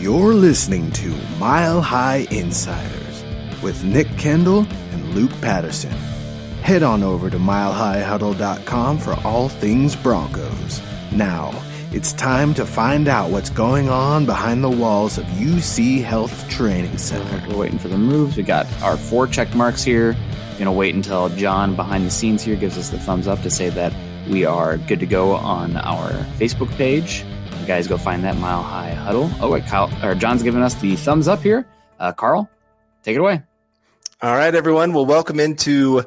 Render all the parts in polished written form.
You're listening to Mile High Insiders with Nick Kendell and Luke Patterson. Head on over to milehighhuddle.com for all things Broncos. Now, it's time to find out what's going on behind the walls of UC Health Training Center. We're waiting for the moves. We got our 4 check marks here. Going to wait until John behind the scenes here gives us the thumbs up to say that we are good to go on our Facebook page. You guys go find that Mile High Huddle. Oh, wait, John's giving us the thumbs up here. Carl, take it away. All right, everyone. Well, welcome into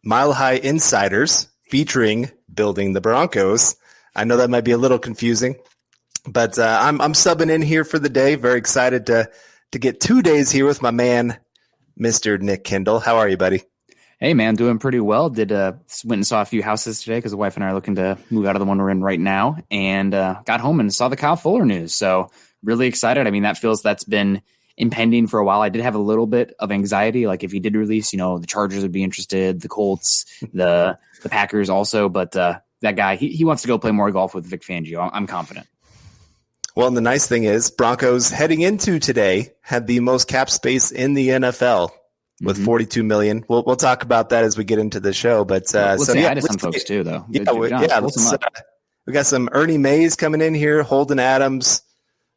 Mile High Insiders featuring Building the Broncos. I know that might be a little confusing, but I'm subbing in here for the day. Very excited to get 2 days here with my man, Mr. Nick Kendell. How are you, buddy? Hey, man, doing pretty well. Went and saw a few houses today because the wife and I are looking to move out of the one we're in right now, and got home and saw the Kyle Fuller news. So really excited. I mean, that's been impending for a while. I did have a little bit of anxiety, like if he did release, the Chargers would be interested, the Colts, the Packers also, but that guy, he wants to go play more golf with Vic Fangio. I'm confident. Well, and the nice thing is Broncos heading into today had the most cap space in the NFL with $42 million. We'll talk about that as we get into the show. But let's say hi to some folks too, though. We got some Ernie Mays coming in here, Holden Adams.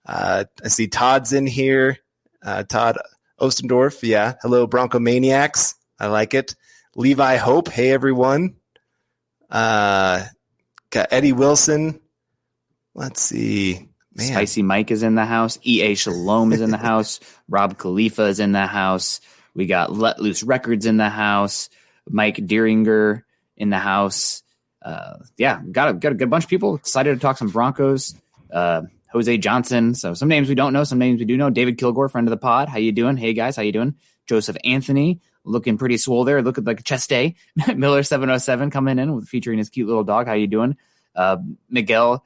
I see Todd's in here. Todd Ostendorf. Yeah. Hello, Bronco Maniacs. I like it. Levi Hope. Hey, everyone. Got Eddie Wilson. Let's see. Man. Spicy Mike is in the house. EA Shalom is in the house. Rob Khalifa is in the house. We got Let Loose Records in the house. Mike Deeringer in the house. Got a good bunch of people excited to talk some Broncos. Jose Johnson. So some names we don't know, some names we do know. David Kilgore, friend of the pod. How you doing? Hey, guys, how you doing? Joseph Anthony, looking pretty swole there. Looking like a chest day. Miller 707 coming in featuring his cute little dog. How you doing? Miguel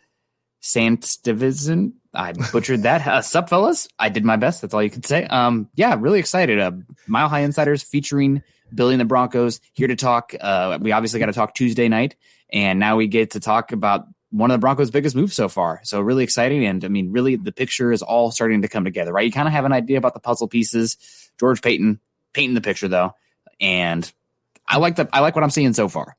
Santivision. I butchered that. Sup, fellas? I did my best. That's all you could say. Really excited. Mile High Insiders featuring Building the Broncos here to talk. We obviously got to talk Tuesday night, and now we get to talk about one of the Broncos' biggest moves so far. So really exciting. And I mean, really the picture is all starting to come together, right? You kind of have an idea about the puzzle pieces. George Paton painting the picture though. And I like what I'm seeing so far.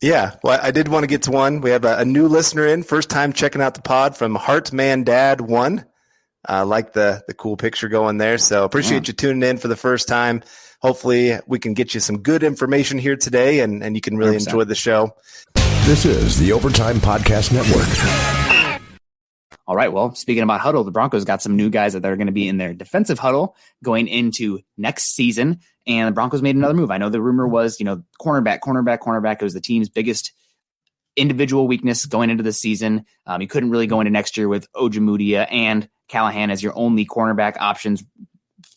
Yeah. Well, I did want to get to one. We have a new listener in, first time checking out the pod from Heartman Dad 1. I like the cool picture going there. So appreciate you tuning in for the first time. Hopefully we can get you some good information here today and you can really 100%. Enjoy the show. This is the Overtime Podcast Network. All right. Well, speaking about huddle, the Broncos got some new guys that are going to be in their defensive huddle going into next season. And the Broncos made another move. I know the rumor was, cornerback. It was the team's biggest individual weakness going into the season. You couldn't really go into next year with Ojemudia and Callahan as your only cornerback options.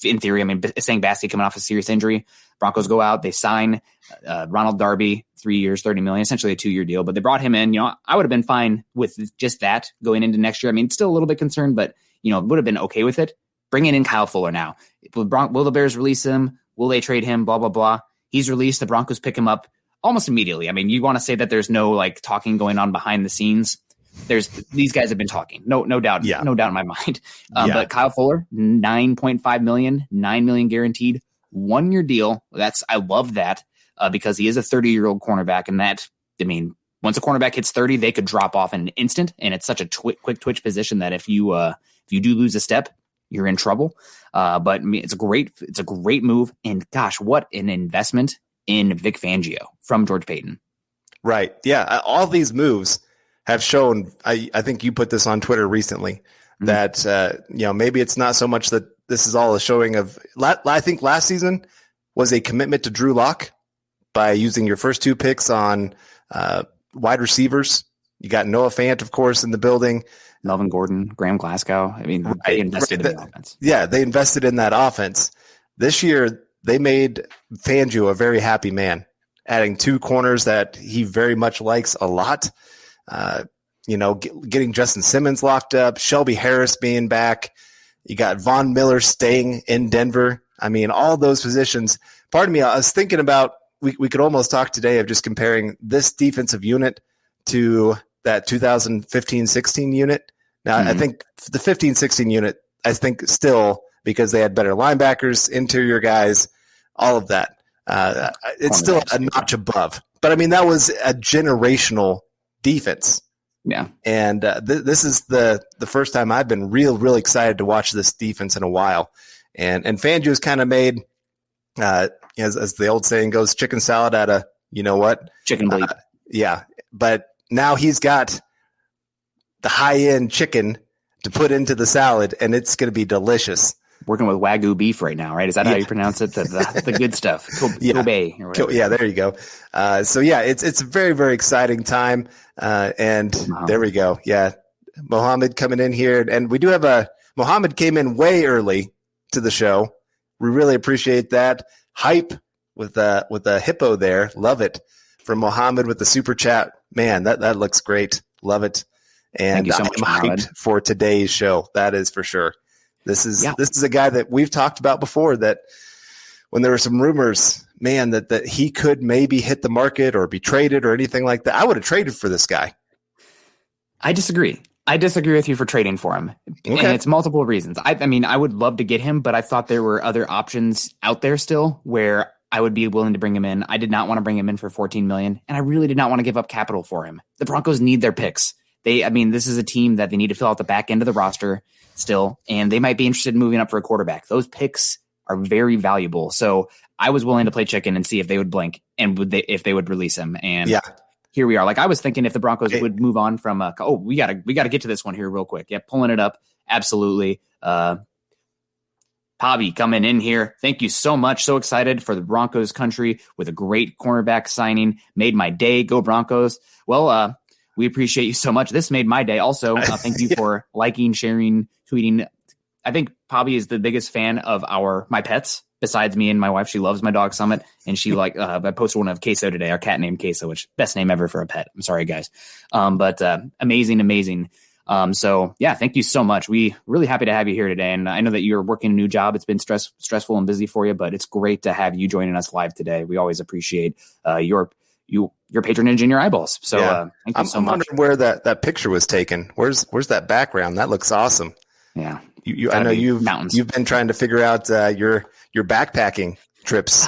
In theory, I mean, saying Bassey coming off a serious injury. Broncos go out, they sign Ronald Darby, 3 years, $30 million, essentially a 2-year deal. But they brought him in. I would have been fine with just that going into next year. I mean, still a little bit concerned, but would have been okay with it. Bringing in Kyle Fuller now. Will the Bears release him? Will they trade him? Blah blah blah. He's released. The Broncos pick him up almost immediately. I mean, you want to say that there's no talking going on behind the scenes. These guys have been talking. No doubt. Yeah. No doubt in my mind. But Kyle Fuller, $9.5 million, $9 million guaranteed, 1-year deal. I love that because he is a 30-year-old cornerback. And that, I mean, once a cornerback hits 30, they could drop off in an instant. And it's such a quick twitch position that if you do lose a step, you're in trouble. But I mean, it's a great move. And gosh, what an investment in Vic Fangio from George Paton. Right. Yeah. All these moves have shown, I think you put this on Twitter recently, that, maybe it's not so much that this is all a showing of, I think last season was a commitment to Drew Lock by using your first 2 picks on wide receivers. You got Noah Fant, of course, in the building. Melvin Gordon, Graham Glasgow. I mean, they invested in the offense. Yeah, they invested in that offense. This year, they made Fangio a very happy man, adding 2 corners that he very much likes a lot. Getting Justin Simmons locked up, Shelby Harris being back. You got Von Miller staying in Denver. I mean, all those positions. Pardon me, I was thinking about, we could almost talk today of just comparing this defensive unit to that 2015-16 unit Now, I think the 15-16 unit, I think still, because they had better linebackers, interior guys, all of that, it's still a notch above. But, I mean, that was a generational defense. Yeah. And this is the first time I've been real excited to watch this defense in a while. And Fangio's kind of made, as the old saying goes, chicken salad out of, you know what? Chicken bleep. Yeah. But now he's got the high-end chicken to put into the salad, and it's going to be delicious. Working with Wagyu beef right now, right? Is that how you pronounce it? The good stuff. Kobe. Or whatever. Yeah, there you go. So, yeah, it's a very exciting time. And there we go. Yeah, Mohammed coming in here. And we do have Mohammed came in way early to the show. We really appreciate that. Hype with a hippo there. Love it. From Mohammed with the super chat. Man, that looks great. Love it. And so much, I'm hyped for today's show. That is for sure. This is a guy that we've talked about before, that when there were some rumors, man, that he could maybe hit the market or be traded or anything like that. I would have traded for this guy. I disagree. I disagree with you for trading for him. Okay. And it's multiple reasons. I mean, I would love to get him, but I thought there were other options out there still where I would be willing to bring him in. I did not want to bring him in for $14 million, and I really did not want to give up capital for him. The Broncos need their picks. This is a team that they need to fill out the back end of the roster still, and they might be interested in moving up for a quarterback. Those picks are very valuable. So I was willing to play chicken and see if they would blink and if they would release him. And here we are. Like, I was thinking if the Broncos would move on from we gotta get to this one here real quick. Yeah, pulling it up. Absolutely. Pobby coming in here. Thank you so much. So excited for the Broncos country with a great cornerback signing. Made my day. Go Broncos. Well, we appreciate you so much. This made my day. Also, thank you for liking, sharing, tweeting. I think Pobby is the biggest fan of my pets besides me and my wife. She loves my dog Summit, and she I posted one of Queso today, our cat named Queso, which best name ever for a pet. I'm sorry, guys. But amazing. So yeah, thank you so much. We really happy to have you here today. And I know that you're working a new job. It's been stressful and busy for you, but it's great to have you joining us live today. We always appreciate your patronage and your eyeballs. So thank you so much. I'm wondering where that picture was taken. Where's that background? That looks awesome. Yeah. I know you've been trying to figure out your backpacking trips.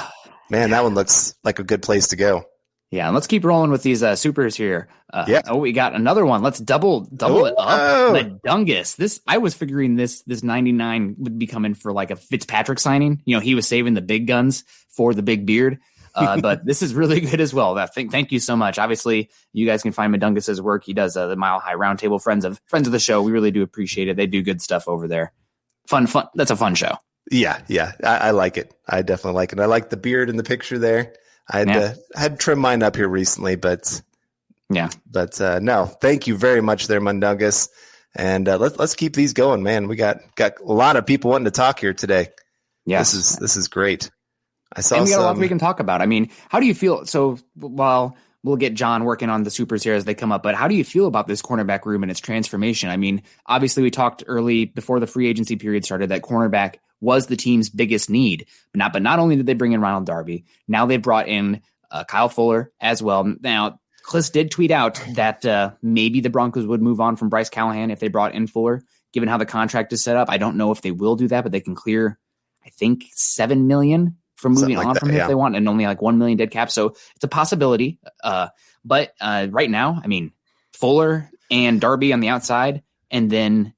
Man, that one looks like a good place to go. Yeah, and let's keep rolling with these supers here. Oh, we got another one. Let's double it up. The Dungus. I was figuring this 99 would be coming for like a Fitzpatrick signing. You know, he was saving the big guns for the big beard. But this is really good as well. Thank you so much. Obviously, you guys can find Madungus's work. He does the Mile High Roundtable, friends of the show. We really do appreciate it. They do good stuff over there. Fun. That's a fun show. Yeah. I like it. I definitely like it. I like the beard in the picture there. I had trimmed mine up here recently, but no. Thank you very much, there, Mundungus. And let's keep these going, man. We got a lot of people wanting to talk here today. Yes, this is great. We got a lot we can talk about. I mean, how do you feel? So, while we'll get John working on the supers here as they come up, but how do you feel about this cornerback room and its transformation? I mean, obviously we talked early before the free agency period started that cornerback was the team's biggest need. But not only did they bring in Ronald Darby, now they brought in Kyle Fuller as well. Now, Kliss did tweet out that maybe the Broncos would move on from Bryce Callahan if they brought in Fuller, given how the contract is set up. I don't know if they will do that, but they can clear, I think, $7 million from moving on from him if they want, and only like $1 million dead cap. So it's a possibility. But right now, I mean, Fuller and Darby on the outside, and then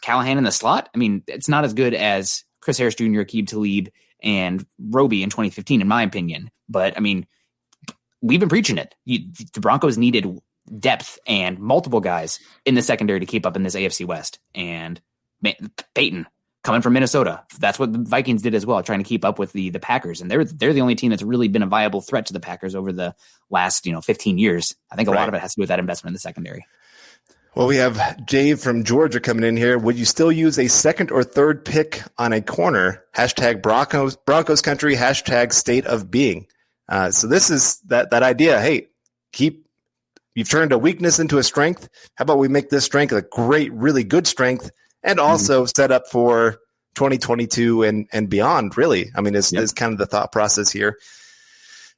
Callahan in the slot. I mean, it's not as good as Chris Harris Jr., Aqib Talib, and Roby in 2015, in my opinion. But I mean, we've been preaching it. The Broncos needed depth and multiple guys in the secondary to keep up in this AFC West. And Paton coming from Minnesota, that's what the Vikings did as well, trying to keep up with the Packers. And they're the only team that's really been a viable threat to the Packers over the last 15 years. I think a lot of it has to do with that investment in the secondary. Well, we have Jay from Georgia coming in here. Would you still use a second or third pick on a corner? # Broncos country, # state of being. So this is that idea. Hey, you've turned a weakness into a strength. How about we make this strength a great, really good strength, and also set up for 2022 and beyond, really. I mean, is kind of the thought process here.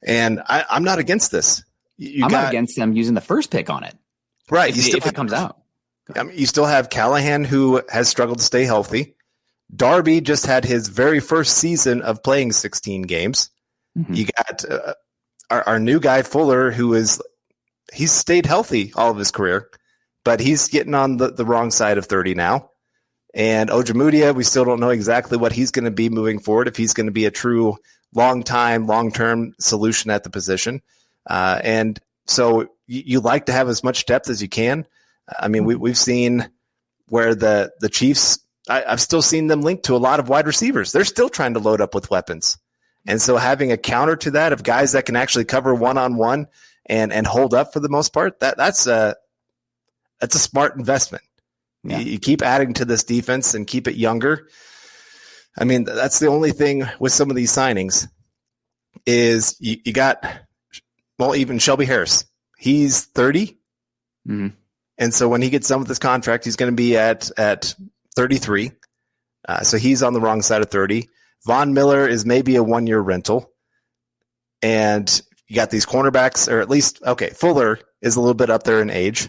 And I'm not against this. I'm not against them using the first pick on it. Right. If it comes out. I mean, you still have Callahan, who has struggled to stay healthy. Darby just had his very first season of playing 16 games. Mm-hmm. You got our new guy, Fuller, he's stayed healthy all of his career, but he's getting on the wrong side of 30 now. And Ojemudia, we still don't know exactly what he's going to be moving forward, if he's going to be a true long-term solution at the position. And so you like to have as much depth as you can. I mean, we've seen where the Chiefs, I've still seen them linked to a lot of wide receivers. They're still trying to load up with weapons. And so having a counter to that of guys that can actually cover one-on-one and hold up for the most part, that's a smart investment. Yeah. You keep adding to this defense and keep it younger. I mean, that's the only thing with some of these signings is you got, well, even Shelby Harris. He's 30. Mm-hmm. And so when he gets done with this contract, he's going to be at 33. So he's on the wrong side of 30. Von Miller is maybe a 1-year rental. And you got these cornerbacks, or at least, okay, Fuller is a little bit up there in age.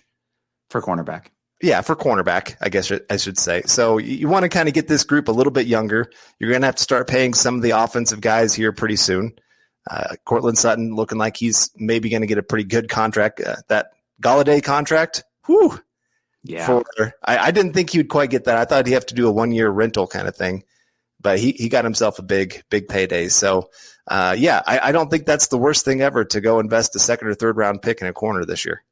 For cornerback. Yeah, for cornerback, I guess I should say. So you want to kind of get this group a little bit younger. You're going to have to start paying some of the offensive guys here pretty soon. Cortland Sutton looking like he's maybe going to get a pretty good contract. That Galladay contract, whew. Yeah. I didn't think he would quite get that. I thought he'd have to do a 1-year rental kind of thing. But he got himself a big payday. So, I don't think that's the worst thing ever to go invest a second or third round pick in a corner this year.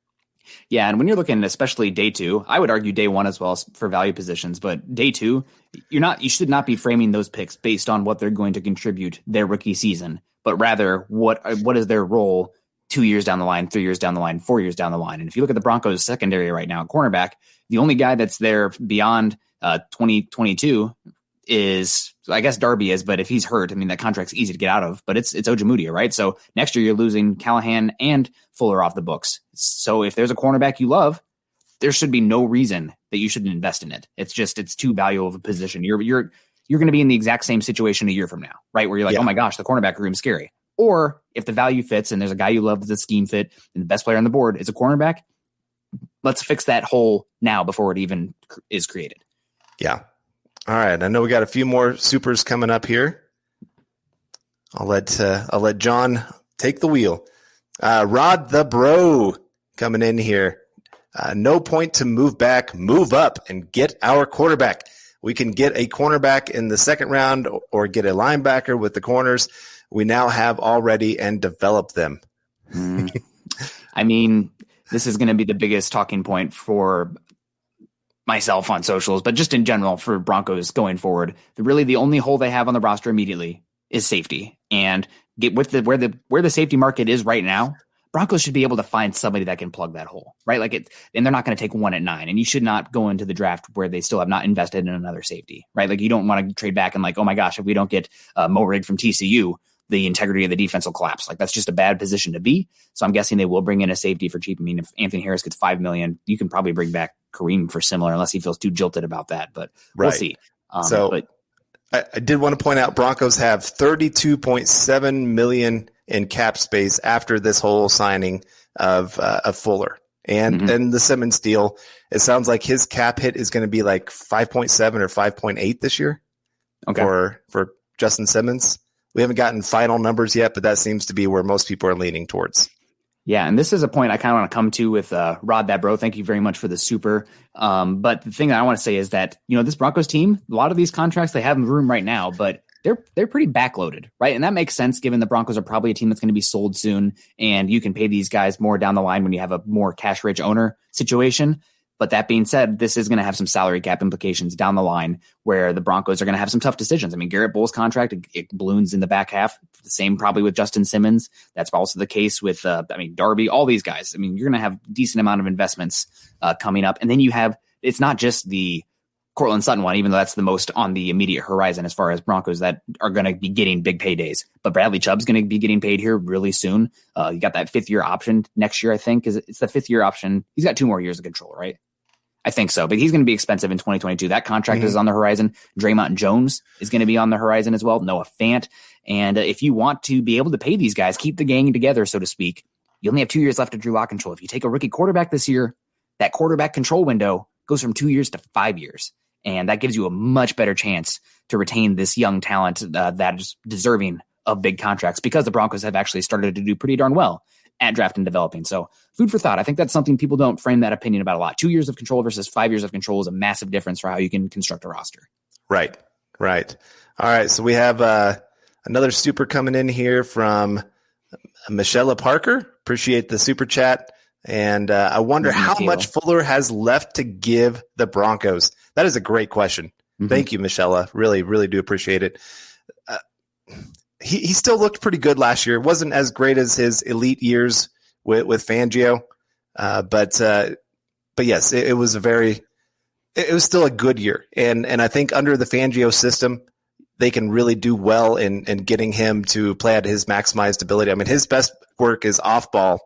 Yeah, and when you're looking, especially day 2, I would argue day 1 as well for value positions, but day 2, you should not be framing those picks based on what they're going to contribute their rookie season, but rather what is their role 2 years down the line, 3 years down the line, 4 years down the line. And if you look at the Broncos secondary right now, cornerback, the only guy that's there beyond 2022 is, I guess Darby is, but if he's hurt, I mean, that contract's easy to get out of, but it's Ojemudia, right? So next year you're losing Callahan and Fuller off the books. So if there's a cornerback you love, there should be no reason that you shouldn't invest in it. It's too valuable of a position. You're going to be in the exact same situation a year from now, right? Where you're like, oh my gosh, the cornerback room's scary. Or if the value fits and there's a guy you love, the scheme fit, and the best player on the board is a cornerback, let's fix that hole now before it even is created. Yeah. All right. I know we got a few more supers coming up here. I'll let John take the wheel. Rod the Bro coming in here. No point to move back, move up and get our quarterback. We can get a cornerback in the second round or get a linebacker with the corners we now have already and develop them. I mean, this is going to be the biggest talking point for myself on socials, but just in general for Broncos going forward. Really, the only hole they have on the roster immediately is safety. And get with where the safety market is right now, Broncos should be able to find somebody that can plug that hole, right? And they're not going to take one at 9. And you should not go into the draft where they still have not invested in another safety, right? Like, you don't want to trade back and like, oh my gosh, if we don't get Mo Rig from TCU, the integrity of the defense will collapse. Like, that's just a bad position to be. So I'm guessing they will bring in a safety for cheap. I mean, if Anthony Harris gets $5 million, you can probably bring back Kareem for similar, unless he feels too jilted about that. But we'll see. I did want to point out Broncos have $32.7 million in cap space after this whole signing of Fuller and then the Simmons deal. It sounds like his cap hit is going to be like 5.7 or 5.8 this year. Okay. For Justin Simmons. We haven't gotten final numbers yet, but that seems to be where most people are leaning towards. Yeah, and this is a point I kind of want to come to with Rod That Bro. Thank you very much for the super. But the thing that I want to say is that, this Broncos team, a lot of these contracts they have in room right now, but they're pretty backloaded, right? And that makes sense given the Broncos are probably a team that's going to be sold soon, and you can pay these guys more down the line when you have a more cash-rich owner situation. But that being said, this is going to have some salary cap implications down the line where the Broncos are going to have some tough decisions. I mean, Garrett Bowles' contract, it balloons in the back half. The same probably with Justin Simmons. That's also the case with, Darby, all these guys. I mean, you're going to have a decent amount of investments coming up. And then you have, it's not just the Cortland Sutton one, even though that's the most on the immediate horizon as far as Broncos that are going to be getting big paydays. But Bradley Chubb's going to be getting paid here really soon. You got that 5th-year option next year, I think. It's the 5th-year option. He's got 2 more years of control, right? I think so, but he's going to be expensive in 2022. That contract is on the horizon. Draymond Jones is going to be on the horizon as well. Noah Fant. And if you want to be able to pay these guys, keep the gang together, so to speak, you only have 2 years left of Drew Lock control. If you take a rookie quarterback this year, that quarterback control window goes from 2 years to 5 years. And that gives you a much better chance to retain this young talent that is deserving of big contracts, because the Broncos have actually started to do pretty darn well at draft and developing. So food for thought. I think that's something people don't frame that opinion about a lot. 2 years of control versus 5 years of control is a massive difference for how you can construct a roster. Right. All right. So we have another super coming in here from Michelle Parker. Appreciate the super chat. And I wonder how much Fuller has left to give the Broncos. That is a great question. Mm-hmm. Thank you, Michelle. Really, really do appreciate it. He still looked pretty good last year. It wasn't as great as his elite years with Fangio, but yes, it was it was still a good year. And I think under the Fangio system, they can really do well in getting him to play at his maximized ability. I mean, his best work is off ball,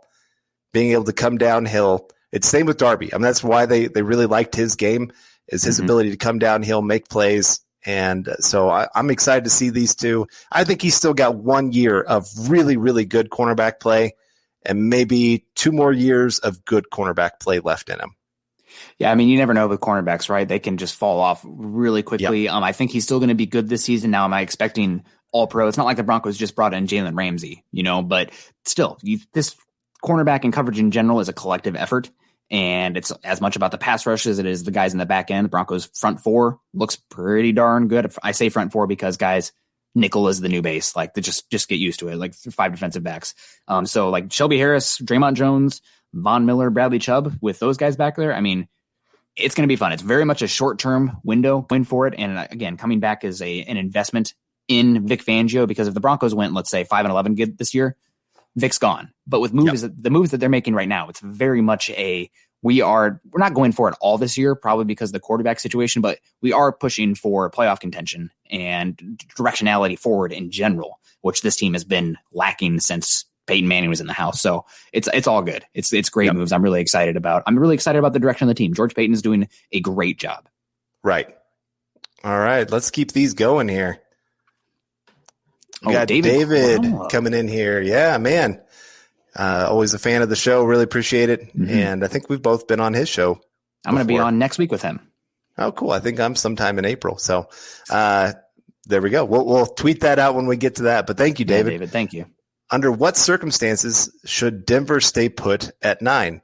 being able to come downhill. It's same with Darby. I mean, that's why they really liked his game, is his ability to come downhill, make plays. And so I'm excited to see these two. I think he's still got 1 year of really, really good cornerback play and maybe 2 more years of good cornerback play left in him. Yeah, I mean, you never know with cornerbacks, right? They can just fall off really quickly. Yep. I think he's still going to be good this season. Now, am I expecting all-pro? It's not like the Broncos just brought in Jalen Ramsey, but still, this cornerback and coverage in general is a collective effort. And it's as much about the pass rush as it is the guys in the back end. The Broncos front four looks pretty darn good. I say front four because, guys, nickel is the new base. Like, they just get used to it, like 5 defensive backs. So like Shelby Harris, Draymond Jones, Von Miller, Bradley Chubb, with those guys back there, I mean, it's going to be fun. It's very much a short-term window win for it. And again, coming back is an investment in Vic Fangio, because if the Broncos went, let's say 5-11 this year, Vic's gone. But with the moves that they're making right now, it's very much we're not going for it all this year, probably because of the quarterback situation, but we are pushing for playoff contention and directionality forward in general, which this team has been lacking since Peyton Manning was in the house. So it's all good. It's great moves. I'm really excited about the direction of the team. George Paton is doing a great job. Right. All right. Let's keep these going here. We got David coming in here. Yeah, man. Always a fan of the show. Really appreciate it. Mm-hmm. And I think we've both been on his show. I'm going to be on next week with him. Oh, cool. I think I'm sometime in April. So there we go. We'll tweet that out when we get to that. But thank you, David. Yeah, David, thank you. Under what circumstances should Denver stay put at 9?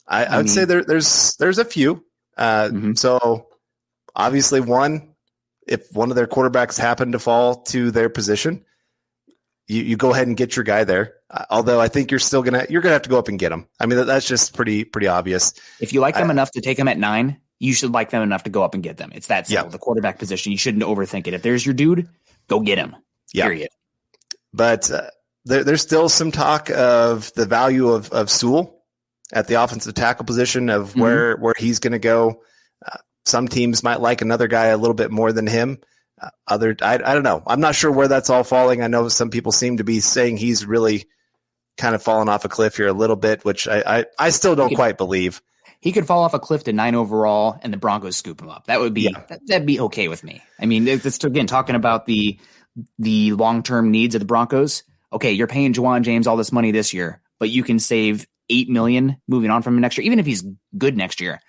I would say there's a few. So obviously, if one of their quarterbacks happen to fall to their position, you go ahead and get your guy there. Although I think you're gonna have to go up and get him. I mean, that's just pretty obvious. If you like them enough to take them at 9, you should like them enough to go up and get them. It's that simple. Yeah. The quarterback position, you shouldn't overthink it. If there's your dude, go get him. Yeah. Period. But there's still some talk of the value of Sewell at the offensive tackle position, of where he's going to go. Some teams might like another guy a little bit more than him. I don't know. I'm not sure where that's all falling. I know some people seem to be saying he's really kind of fallen off a cliff here a little bit, which I still don't quite believe. He could fall off a cliff to 9 overall and the Broncos scoop him up. That would be that'd be okay with me. I mean, it's again talking about the long-term needs of the Broncos. Okay, you're paying Juwan James all this money this year, but you can save $8 million moving on from him next year. Even if he's good next year,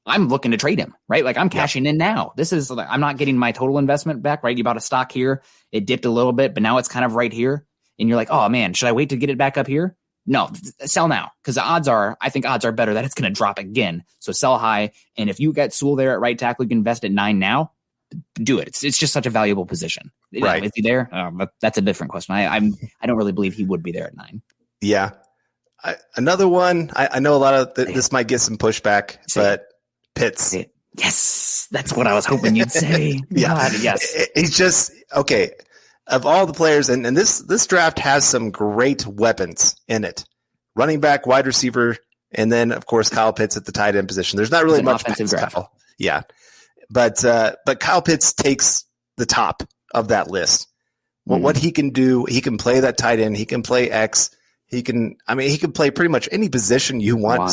I'm looking to trade him, right? Like, I'm cashing in now. I'm not getting my total investment back, right? You bought a stock here, it dipped a little bit, but now it's kind of right here. And you're like, oh man, should I wait to get it back up here? No, sell now. Because I think odds are better that it's going to drop again. So sell high. And if you get Sewell there at right tackle, you can invest at 9 now. Do it. It's just such a valuable position. Right. Is he there? That's a different question. I don't really believe he would be there at 9. Yeah. Another one. I know a lot of this might get some pushback, but Pitts. Yes, that's what I was hoping you'd say. God, yes. He's just okay. Of all the players, and this draft has some great weapons in it. Running back, wide receiver, and then of course Kyle Pitts at the tight end position. There's not really much offensive draft. Yeah. But Kyle Pitts takes the top of that list. What he can do, he can play that tight end. He can play X. He can play pretty much any position you want.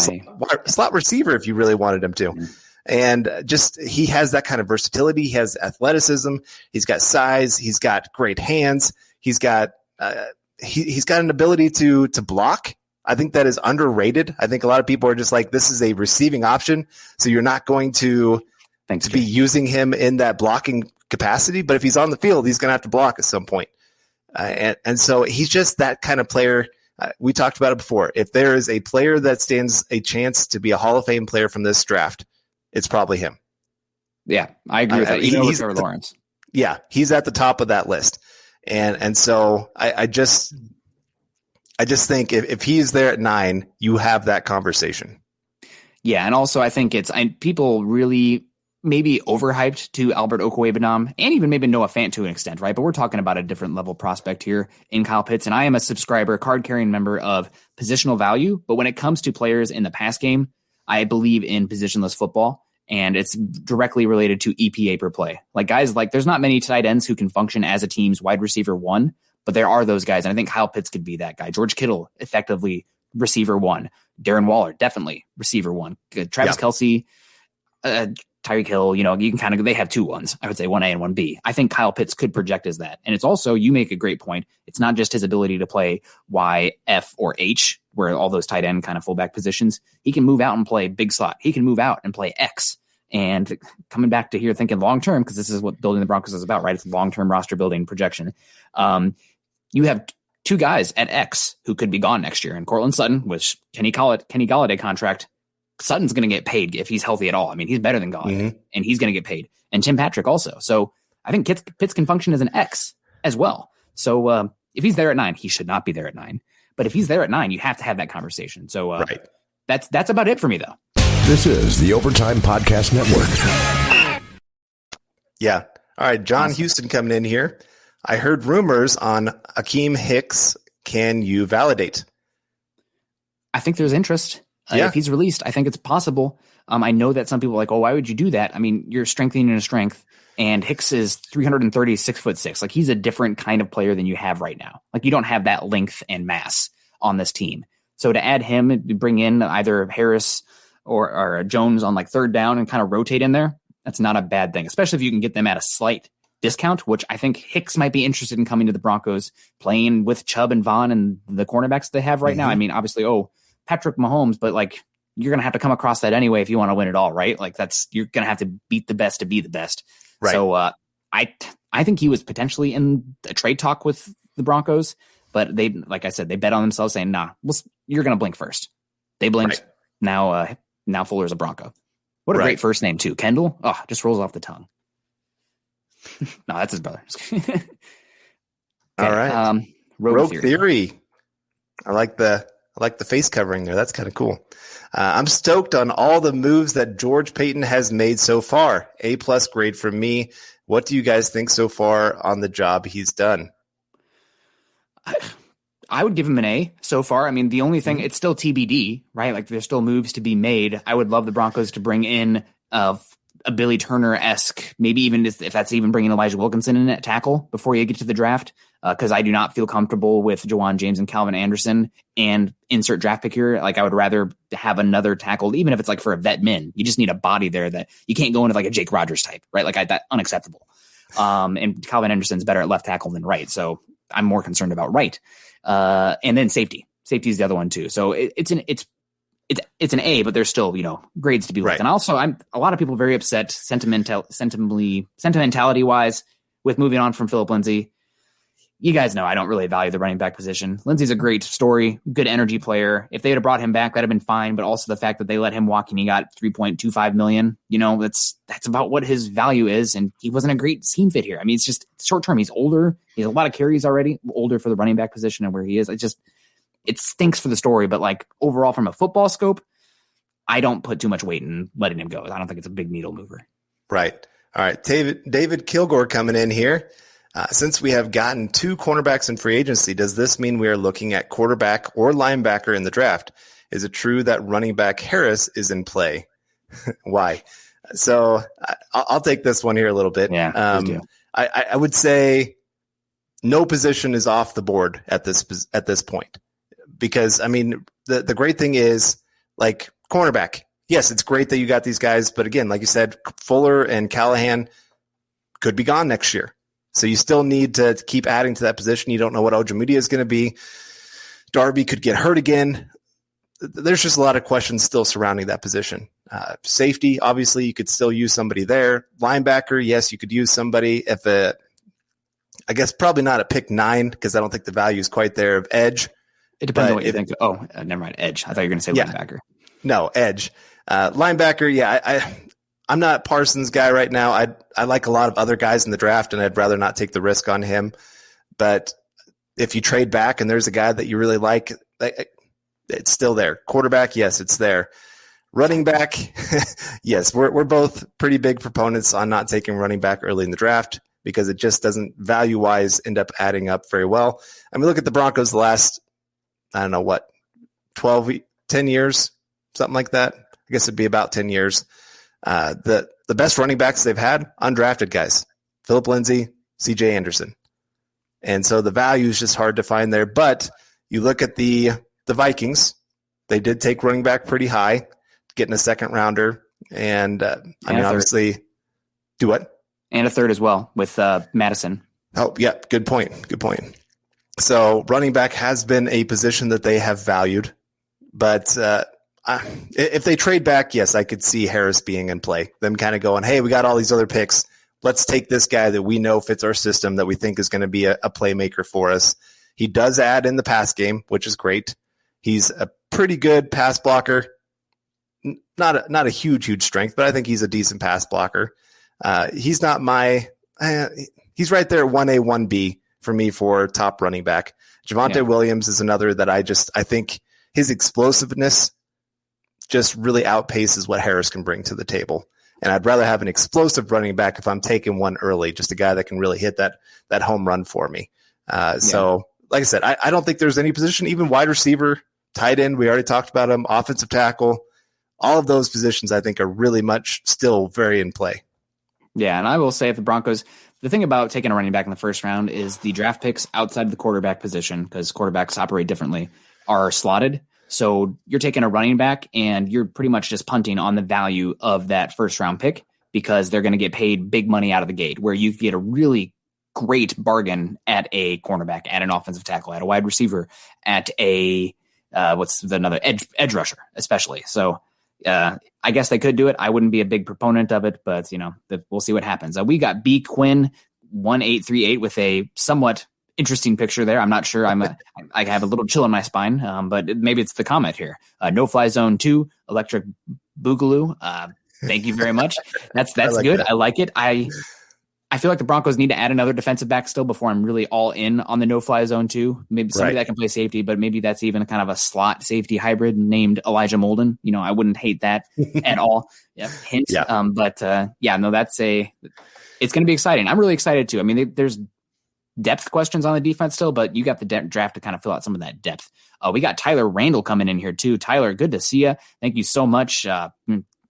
Slot receiver if you really wanted him to. And just he has that kind of versatility. He has athleticism. He's got size. He's got great hands. He's got an ability to block. I think that is underrated. I think a lot of people are just like, this is a receiving option, so you're not going to be using him in that blocking capacity. But if he's on the field, he's going to have to block at some point. And so he's just that kind of player. We talked about it before. If there is a player that stands a chance to be a Hall of Fame player from this draft, it's probably him. Yeah, I agree with that. Even with Trevor Lawrence. Yeah, he's at the top of that list. And so I just think if he's there at 9, you have that conversation. Yeah, and also I think people really maybe overhyped to Albert Okwuegbunam and even maybe Noah Fant to an extent, right? But we're talking about a different level prospect here in Kyle Pitts, and I am a subscriber, card-carrying member of positional value. But when it comes to players in the pass game, I believe in positionless football, and it's directly related to EPA per play. Like guys, like there's not many tight ends who can function as a team's wide receiver 1, but there are those guys, and I think Kyle Pitts could be that guy. George Kittle, effectively receiver 1. Darren Waller, definitely receiver 1. Travis Kelce, Tyreek Hill, you can they have 2 1s. I would say 1A and 1B. I think Kyle Pitts could project as that. And it's also, you make a great point. It's not just his ability to play Y, F, or H, where all those tight end kind of fullback positions. He can move out and play big slot. He can move out and play X. And coming back to here, thinking long-term, because this is what building the Broncos is about, right? It's long-term roster building projection. You have 2 guys at X who could be gone next year. And Cortland Sutton, which Kenny Golladay contract, Sutton's going to get paid if he's healthy at all. I mean, he's better than Golladay, and he's going to get paid. And Tim Patrick also. So I think Pitts can function as an X as well. So if he's there at 9, he should not be there at 9. But if he's there at 9, you have to have that conversation. So right. That's about it for me, though. This is the Overtime Podcast Network. Yeah. All right, John Houston coming in here. I heard rumors on Akeem Hicks. Can you validate? I think there's interest. If he's released, I think it's possible. I know that some people are like, oh, why would you do that? I mean, you're strengthening your strength, and Hicks is 336'6". Like, he's a different kind of player than you have right now. Like, you don't have that length and mass on this team. So to add him, bring in either Harris or Jones on like 3rd down and kind of rotate in there, that's not a bad thing, especially if you can get them at a slight discount, which I think Hicks might be interested in coming to the Broncos, playing with Chubb and Vaughn and the cornerbacks they have right now. I mean, obviously, Patrick Mahomes, but like you're going to have to come across that anyway if you want to win it all, right? Like you're going to have to beat the best to be the best. Right. So I think he was potentially in a trade talk with the Broncos, but they, like I said, they bet on themselves saying, nah, you're going to blink first. They blinked. Right. Now Fuller's a Bronco. What a great first name too. Kendall. Oh, just rolls off the tongue. No, that's his brother. Okay. All right. Rogue Theory. I like the face covering there. That's kind of cool. I'm stoked on all the moves that George Paton has made so far. A+ grade from me. What do you guys think so far on the job he's done? I would give him an A so far. I mean, the only thing, it's still TBD, right? Like there's still moves to be made. I would love the Broncos to bring in a Billy Turner-esque, maybe even if that's even bringing Elijah Wilkinson in at tackle before you get to the draft. Because I do not feel comfortable with Juwan James and Calvin Anderson, and insert draft pick here. Like I would rather have another tackle, even if it's like for a vet min. You just need a body there that you can't go into like a Jake Rogers type, right? Like that unacceptable. And Calvin Anderson's better at left tackle than right. So I'm more concerned about right. And then safety. Safety is the other one too. So it's an A, but there's still, grades to be left. And also a lot of people very upset sentimentality wise with moving on from Phillip Lindsay. You guys know I don't really value the running back position. Lindsey's a great story, good energy player. If they had brought him back, that'd have been fine. But also the fact that they let him walk and he got $3.25 million, that's about what his value is. And he wasn't a great scheme fit here. I mean, it's just short term. He's older. He has a lot of carries already, older for the running back position and where he is. It stinks for the story. But like overall from a football scope, I don't put too much weight in letting him go. I don't think it's a big needle mover. Right. All right. David Kilgore coming in here. Since we have gotten 2 cornerbacks in free agency, does this mean we are looking at quarterback or linebacker in the draft? Is it true that running back Harris is in play? Why? So I'll take this one here a little bit. Yeah, I would say no position is off the board at this point, because I mean the great thing is like cornerback. Yes, it's great that you got these guys, but again, like you said, Fuller and Callahan could be gone next year. So you still need to keep adding to that position. You don't know what Ojemudia is going to be. Darby could get hurt again. there's just a lot of questions still surrounding that position. Safety, obviously, you could still use somebody there. Linebacker, yes, you could use somebody. I guess probably not at pick 9 because I don't think the value is quite there of edge. It depends on what you think. Oh, never mind. Edge. I thought you were going to say linebacker. No, edge. Linebacker, yeah, I'm not Parsons guy right now. I like a lot of other guys in the draft, and I'd rather not take the risk on him. But if you trade back and there's a guy that you really like, it's still there. Quarterback, yes, it's there. Running back, yes, we're both pretty big proponents on not taking running back early in the draft because it just doesn't value-wise end up adding up very well. I mean, look at the Broncos the last, 10 years, something like that. I guess it'd be about 10 years. The best running backs they've had, undrafted guys, Phillip Lindsay, CJ Anderson. And so the value is just hard to find there. But you look at the Vikings, they did take running back pretty high, getting a second rounder. And obviously, do what? And a third as well with Madison. Oh, yeah, good point. So running back has been a position that they have valued. But if they trade back, yes, I could see Harris being in play. Them kind of going, hey, we got all these other picks. Let's take this guy that we know fits our system that we think is going to be a playmaker for us. He does add in the pass game, which is great. He's a pretty good pass blocker. Not a huge strength, but I think he's a decent pass blocker. He's not he's right there at 1A, 1B for me for top running back. Javonte Williams is another that I think his explosiveness just really outpaces what Harris can bring to the table. And I'd rather have an explosive running back if I'm taking one early, just a guy that can really hit that home run for me. So, like I said, I don't think there's any position, even wide receiver, tight end, we already talked about him, offensive tackle, all of those positions I think are really much still very in play. Yeah, and I will say if the Broncos, the thing about taking a running back in the first round is the draft picks outside of the quarterback position, because quarterbacks operate differently, are slotted. So you're taking a running back and you're pretty much just punting on the value of that first round pick because they're going to get paid big money out of the gate, where you get a really great bargain at a cornerback, at an offensive tackle, at a wide receiver, at a another edge rusher, especially. So I guess they could do it. I wouldn't be a big proponent of it, but we'll see what happens. We got B Quinn 1838 with a somewhat interesting picture there. I'm not sure. I have a little chill in my spine, but maybe it's the comment here. No Fly Zone 2, Electric Boogaloo. Thank you very much. That's good. That. I like it. I feel like the Broncos need to add another defensive back still before I'm really all in on the No Fly Zone 2. Maybe somebody that can play safety, but maybe that's even kind of a slot safety hybrid named Elijah Molden. I wouldn't hate that at all. Yeah, hint. Yeah. It's going to be exciting. I'm really excited too. I mean, there's depth questions on the defense still, but you got the draft to kind of fill out some of that depth. We got Tyler Randall coming in here too. Tyler, good to see you. Thank you so much.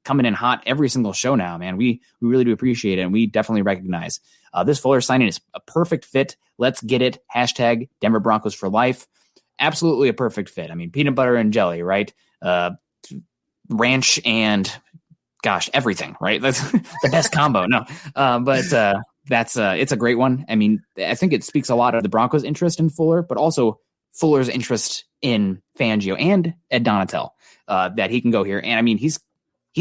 Coming in hot every single show now, man. We really do appreciate it, and we definitely recognize this Fuller signing is a perfect fit. Let's get it. Hashtag Denver Broncos for life. Absolutely a perfect fit. I mean, peanut butter and jelly, right? Ranch and everything, right? That's the best combo. No, but it's a great one. I mean, I think it speaks a lot of the Broncos' interest in Fuller, but also Fuller's interest in Fangio and Ed Donatel, that he can go here. And I mean, he's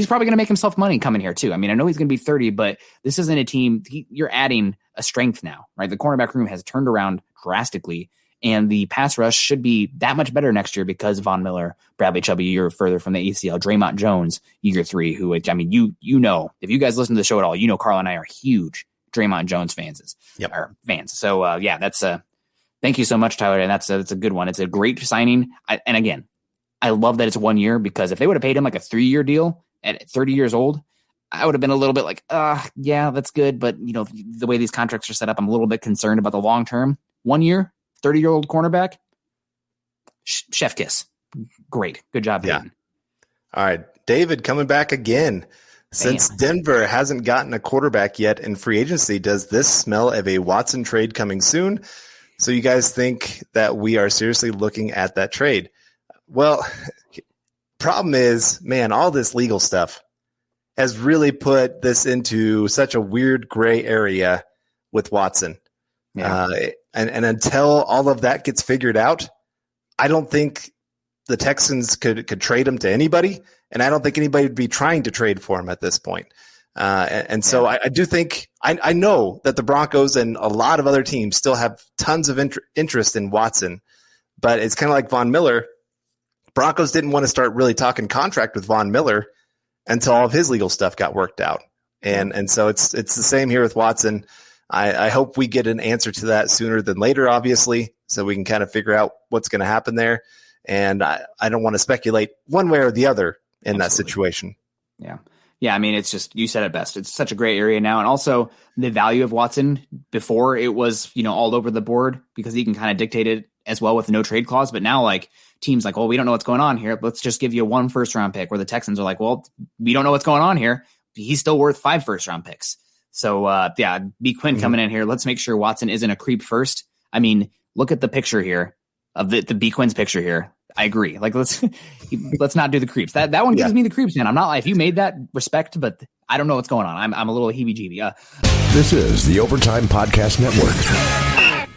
probably going to make himself money coming here too. I mean, I know he's going to be 30, but this isn't a team. You're adding a strength now, right? The cornerback room has turned around drastically, and the pass rush should be that much better next year because Von Miller, Bradley Chubb a year further from the ACL, Draymond Jones, year 3, who, I mean, you know, if you guys listen to the show at all, you know, Carl and I are huge Draymond Jones fans. So that's thank you so much, Tyler. And that's a good one. It's a great signing. And again, I love that it's 1 year, because if they would have paid him like a 3-year deal at 30 years old, I would have been a little bit like, yeah, that's good. But the way these contracts are set up, I'm a little bit concerned about the long term. 1 year, 30-year-old cornerback, chef kiss. Great. Good job. Yeah. David. All right. David coming back again. Since Denver hasn't gotten a quarterback yet in free agency, does this smell of a Watson trade coming soon? So you guys think that we are seriously looking at that trade? Well, problem is, man, all this legal stuff has really put this into such a weird gray area with Watson. Yeah. And until all of that gets figured out, I don't think the Texans could trade him to anybody, and I don't think anybody would be trying to trade for him at this point. So I do think I know that the Broncos and a lot of other teams still have tons of interest in Watson, but it's kind of like Von Miller. Broncos didn't want to start really talking contract with Von Miller until all of his legal stuff got worked out. And so it's the same here with Watson. I hope we get an answer to that sooner than later, obviously, so we can kind of figure out what's going to happen there. And I don't want to speculate one way or the other in that situation. Yeah. Yeah, I mean, it's just, you said it best. It's such a gray area now. And also the value of Watson before, it was, all over the board because he can kind of dictate it as well with the no trade clause. But now, like, teams like, well, we don't know what's going on here. Let's just give you 1 first-round pick, where the Texans are like, well, we don't know what's going on here. He's still worth 5 first-round picks. So, B. Quinn coming in here. Let's make sure Watson isn't a creep first. I mean, look at the picture here of the B. Quinn's picture here. I agree. Like, let's not do the creeps. That one gives me the creeps, man. I'm not like, if you made that, respect, but I don't know what's going on. I'm a little heebie-jeebie. This is the Overtime Podcast Network.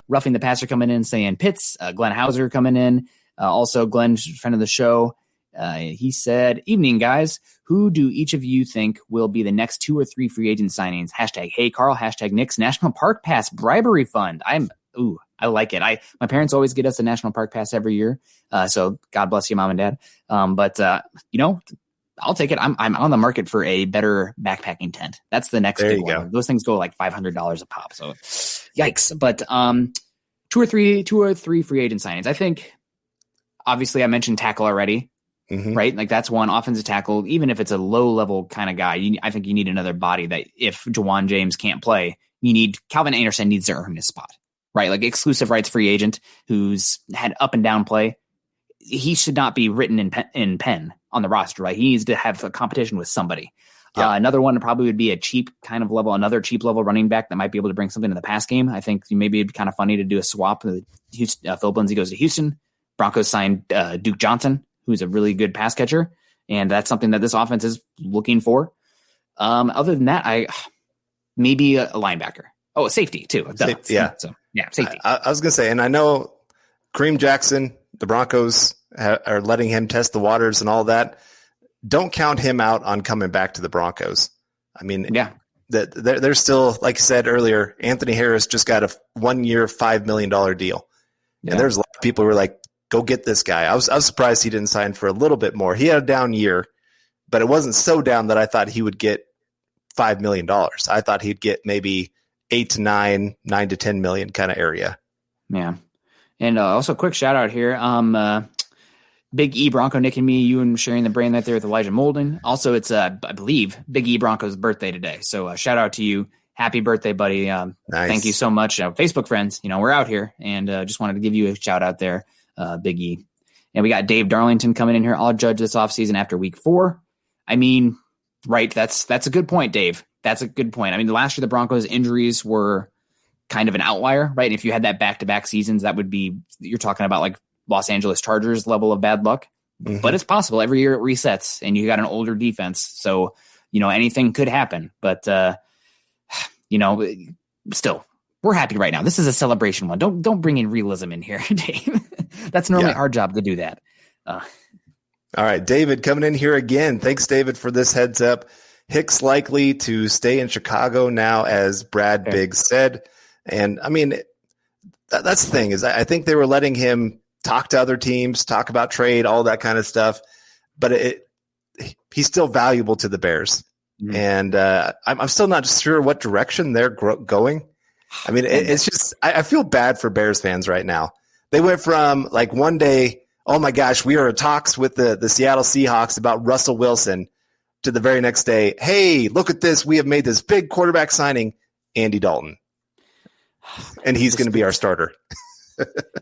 Roughing the Passer coming in saying Pitts, Glenn Hauser coming in. Also, Glenn, friend of the show, he said, evening, guys. Who do each of you think will be the next 2 or 3 free agent signings? Hashtag Hey Carl, hashtag Nick's National Park Pass bribery fund. I like it. My parents always get us a National Park Pass every year. So God bless you, Mom and Dad. But I'll take it. I'm on the market for a better backpacking tent. That's the next big one. Those things go like $500 a pop. So yikes. But 2 or 3 free agent signings. I think, obviously, I mentioned tackle already, right? Like, that's one. Offensive tackle, even if it's a low level kind of guy, I think you need another body that if Jawan James can't play, Calvin Anderson needs to earn his spot. Right, like exclusive rights free agent who's had up and down play. He should not be written in pen on the roster, right? He needs to have a competition with somebody. Yeah. Another one probably would be a cheap kind of level, another cheap level running back that might be able to bring something to the pass game. I think maybe it'd be kind of funny to do a swap. Philip Lindsay goes to Houston. Broncos signed Duke Johnson, who's a really good pass catcher, and that's something that this offense is looking for. Other than that, maybe a linebacker. Oh, a safety too. Safety. Safety. I was going to say, and I know Kareem Jackson, the Broncos are letting him test the waters and all that. Don't count him out on coming back to the Broncos. I mean, they're still, like I said earlier, Anthony Harris just got a 1-year, $5 million deal. Yeah. And there's a lot of people who were like, go get this guy. I was surprised he didn't sign for a little bit more. He had a down year, but it wasn't so down that I thought he would get $5 million. I thought he'd get maybe 8 to 9 to 10 million kind of area. Yeah. And also quick shout out here. Big E Bronco, Nick and me, you and sharing the brain right there with Elijah Molden. Also, it's, I believe, Big E Bronco's birthday today. So shout out to you. Happy birthday, buddy. Nice. Thank you so much. Facebook friends, we're out here and just wanted to give you a shout out there, Big E. And we got Dave Darlington coming in here. I'll judge this offseason after week 4. I mean, right. That's a good point, Dave. That's a good point. I mean, last year, the Broncos injuries were kind of an outlier, right? And if you had that back-to-back seasons, that would be, you're talking about like Los Angeles Chargers level of bad luck, but it's possible. Every year it resets and you got an older defense. So, anything could happen, but still we're happy right now. This is a celebration one. Don't bring in realism in here, Dave. That's normally our job to do that. All right. David coming in here again. Thanks, David, for this heads up. Hicks likely to stay in Chicago now, as Brad Biggs said. And I mean, that's the thing is I think they were letting him talk to other teams, talk about trade, all that kind of stuff. But he's still valuable to the Bears. Mm-hmm. And I'm still not sure what direction they're going. I mean, it's just I feel bad for Bears fans right now. They went from like one day, oh my gosh, we are in talks with the Seattle Seahawks about Russell Wilson, to the very next day, hey, look at this. We have made this big quarterback signing, Andy Dalton. And he's going to be our starter.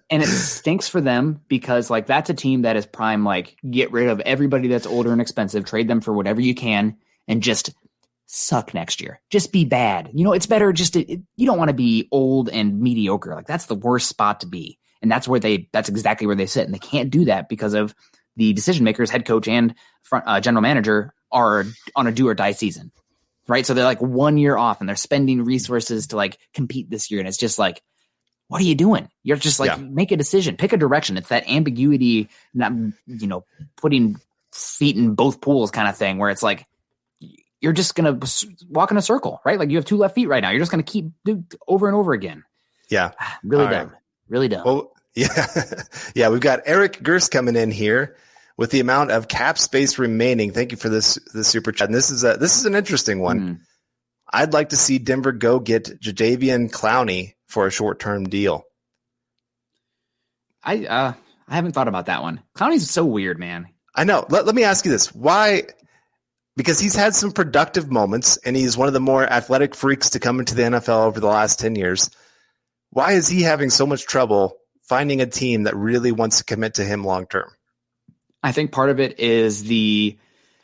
And it stinks for them because like that's a team that is prime, like get rid of everybody that's older and expensive, trade them for whatever you can, and just suck next year. Just be bad. It's better you don't want to be old and mediocre. Like that's the worst spot to be. And that's exactly where they sit. And they can't do that because of the decision makers, head coach and general manager are on a do or die season, right? So they're like 1 year off and they're spending resources to like compete this year. And it's just like, what are you doing? You're just like, make a decision, pick a direction. It's that ambiguity, not, putting feet in both pools kind of thing where it's like, you're just going to walk in a circle, right? Like you have two left feet right now. You're just going to keep over and over again. Yeah. Really dumb. Right. Really dumb. Well, yeah. Yeah. We've got Eric Gerst coming in here with the amount of cap space remaining. Thank you for this super chat. And this is an interesting one. I'd like to see Denver go get Jadeveon Clowney for a short-term deal. I haven't thought about that one. Clowney's so weird, man. I know. Let me ask you this. Why? Because he's had some productive moments, and he's one of the more athletic freaks to come into the NFL over the last 10 years. Why is he having so much trouble finding a team that really wants to commit to him long-term? I think part of it is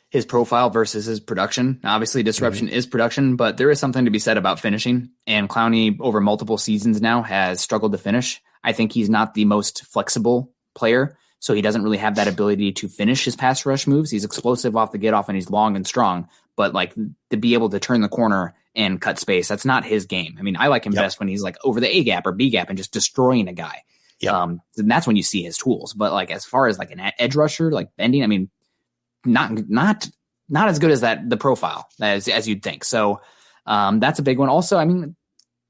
his profile versus his production. Obviously, disruption is production, but there is something to be said about finishing. And Clowney, over multiple seasons now, has struggled to finish. I think he's not the most flexible player, so he doesn't really have that ability to finish his pass rush moves. He's explosive off the get off and he's long and strong, but like to be able to turn the corner and cut space, that's not his game. I mean, I like him best when he's like over the A gap or B gap and just destroying a guy. And that's when you see his tools. But like as far as like an edge rusher, like bending, I mean, not as good as the profile as you'd think. So that's a big one. Also, I mean,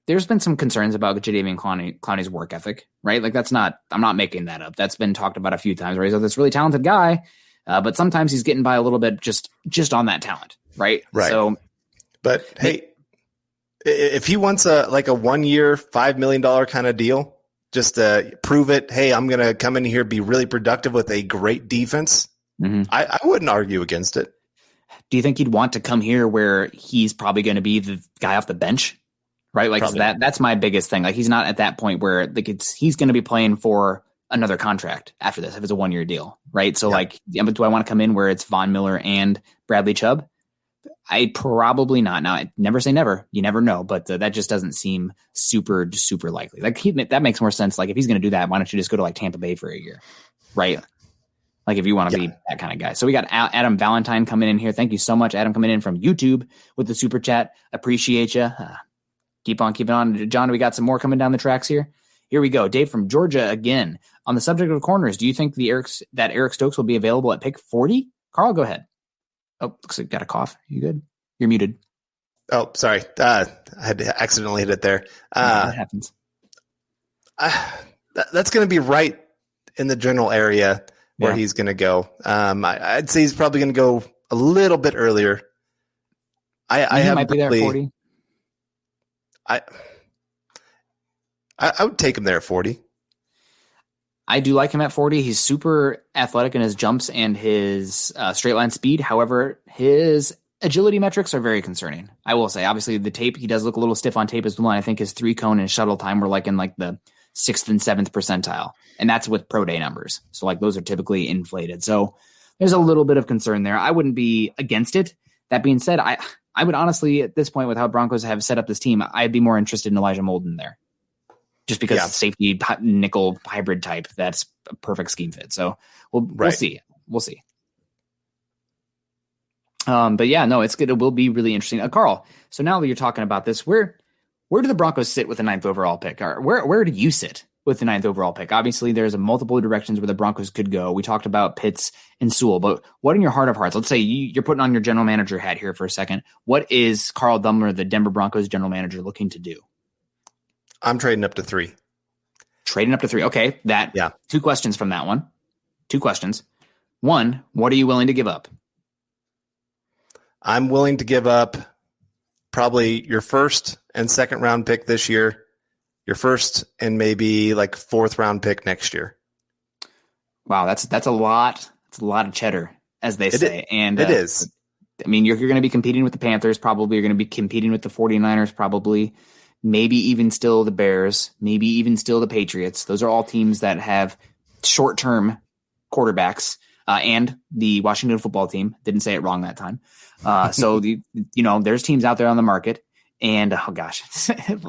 there's been some concerns about Jadeveon Clowney's work ethic, right? Like I'm not making that up. That's been talked about a few times where he's this really talented guy, but sometimes he's getting by a little bit just on that talent, right? Right. So, but hey, if he wants a 1 year, $5 million kind of deal, just to prove it, hey, I'm going to come in here, be really productive with a great defense. I wouldn't argue against it. Do you think he'd want to come here where he's probably going to be the guy off the bench? Right. Like that's my biggest thing. Like he's not at that point where like he's going to be playing for another contract after this, if it's a 1 year deal. Right. So do I want to come in where it's Von Miller and Bradley Chubb? I probably not. Now I never say never, you never know, but that just doesn't seem super, super likely. Like that makes more sense. Like if he's going to do that, why don't you just go to like Tampa Bay for a year? Right. Like if you want to be that kind of guy. So we got Adam Valentine coming in here. Thank you so much, Adam, coming in from YouTube with the super chat. Appreciate you. Keep on keeping on. John, we got some more coming down the tracks here. Here we go. Dave from Georgia again. On the subject of corners, do you think that Eric Stokes will be available at pick 40? Carl, go ahead. Oh, looks like you got a cough. You good? You're muted. Oh, sorry. I had to accidentally hit it there. That happens. That's going to be right in the general area where he's going to go. I'd say he's probably going to go a little bit earlier. I might be there at 40. I would take him there at 40. I do like him at 40. He's super athletic in his jumps and his straight line speed. However, his agility metrics are very concerning. I will say, obviously, the tape, he does look a little stiff on tape as well. I think his 3-cone and shuttle time were like in like the 6th and 7th percentile. And that's with pro day numbers. So like those are typically inflated. So there's a little bit of concern there. I wouldn't be against it. That being said, I would honestly, at this point, with how Broncos have set up this team, I'd be more interested in Elijah Molden there. Just because safety nickel hybrid type, that's a perfect scheme fit. So we'll see. We'll see. But yeah, no, it's good. It will be really interesting. Carl, so now that you're talking about this, where do the Broncos sit with the 9th overall pick? Or where do you sit with the 9th overall pick? Obviously, there's multiple directions where the Broncos could go. We talked about Pitts and Sewell, but what in your heart of hearts? Let's say you're putting on your general manager hat here for a second. What is Carl Dumler, the Denver Broncos general manager, looking to do? I'm trading up to 3. Trading up to 3. Okay. Two questions from that one. 2 questions. One, what are you willing to give up? I'm willing to give up probably your 1st and 2nd round pick this year, your 1st and maybe like 4th round pick next year. Wow. That's a lot. It's a lot of cheddar, as they say. And it is. I mean, you're going to be competing with the Panthers. Probably you're going to be competing with the 49ers, probably. Maybe even still the Bears, maybe even still the Patriots. Those are all teams that have short-term quarterbacks, and the Washington football team. Didn't say it wrong that time. So there's teams out there on the market, and oh gosh,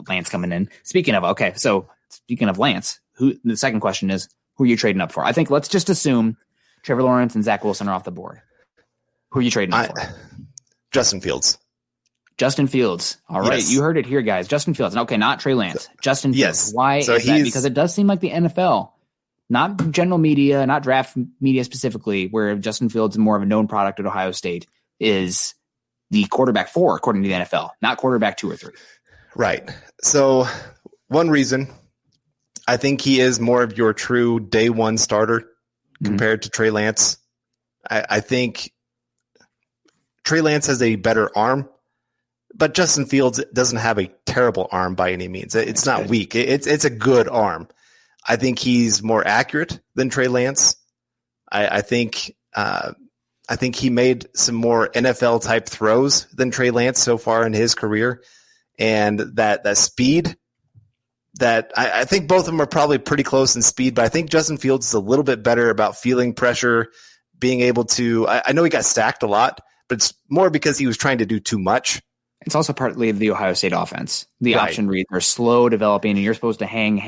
Lance coming in. Speaking of Lance, the second question is, who are you trading up for? I think let's just assume Trevor Lawrence and Zach Wilson are off the board. Who are you trading up for? Justin Fields. Justin Fields. All right. Yes. You heard it here, guys. Justin Fields. Okay, not Trey Lance. Justin Fields. Yes. Why So is that? Because it does seem like the NFL, not general media, not draft media specifically, where Justin Fields is more of a known product at Ohio State, is the quarterback 4, according to the NFL, not quarterback 2 or 3. Right. So one reason I think he is more of your true day one starter compared to Trey Lance. I think Trey Lance has a better arm, but Justin Fields doesn't have a terrible arm by any means. It's not good. weak. It's a good arm. I think he's more accurate than Trey Lance. I think he made some more NFL type throws than Trey Lance so far in his career, and that speed. That I think both of them are probably pretty close in speed, but I think Justin Fields is a little bit better about feeling pressure, being able to. I know he got sacked a lot, but it's more because he was trying to do too much. It's also partly the Ohio State offense. The Right. option reads are slow developing, and you're supposed to hang,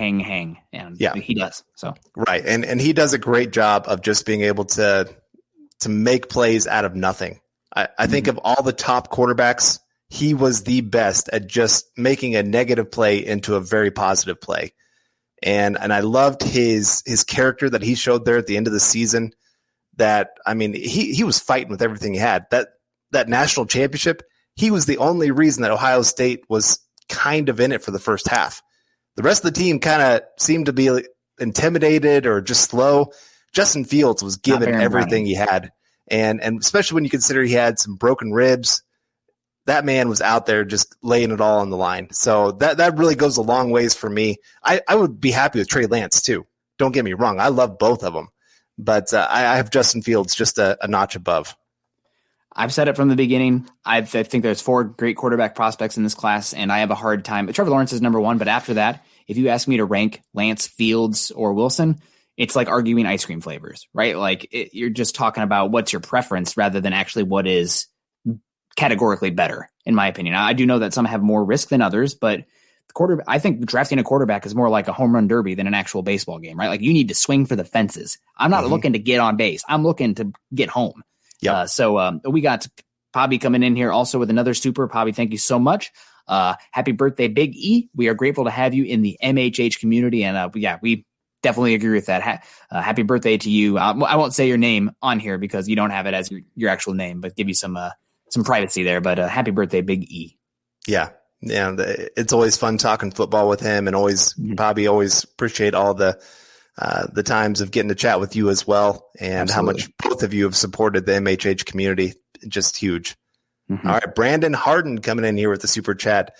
and he does. So Right, and he does a great job of just being able to make plays out of nothing. I think of all the top quarterbacks, he was the best at just making a negative play into a very positive play. And I loved his character that he showed there at the end of the season. That, I mean, he was fighting with everything he had. That national championship, he was the only reason that Ohio State was kind of in it for the first half. The rest of the team kind of seemed to be intimidated or just slow. Justin Fields was given everything he had. And especially when you consider he had some broken ribs, that man was out there just laying it all on the line. So that really goes a long ways for me. I would be happy with Trey Lance too. Don't get me wrong. I love both of them. But I have Justin Fields just a notch above. I've said it from the beginning. I think there's 4 great quarterback prospects in this class, and I have a hard time. Trevor Lawrence is number 1, but after that, if you ask me to rank Lance, Fields, or Wilson, it's like arguing ice cream flavors, right? Like you're just talking about what's your preference rather than actually what is categorically better, in my opinion. I do know that some have more risk than others, but I think drafting a quarterback is more like a home run derby than an actual baseball game, right? Like you need to swing for the fences. I'm not looking to get on base. I'm looking to get home. Yep. So we got Pobby coming in here also with another super. Pobby, thank you so much. Happy birthday, Big E. We are grateful to have you in the MHH community. And we definitely agree with that. Happy birthday to you. I won't say your name on here because you don't have it as your actual name, but give you some privacy there. But happy birthday, Big E. Yeah. Yeah. It's always fun talking football with him, and Pobby always appreciate all the times of getting to chat with you as well, and Absolutely. How much both of you have supported the MHH community. Just huge. Mm-hmm. All right. Brandon Harden coming in here with the super chat.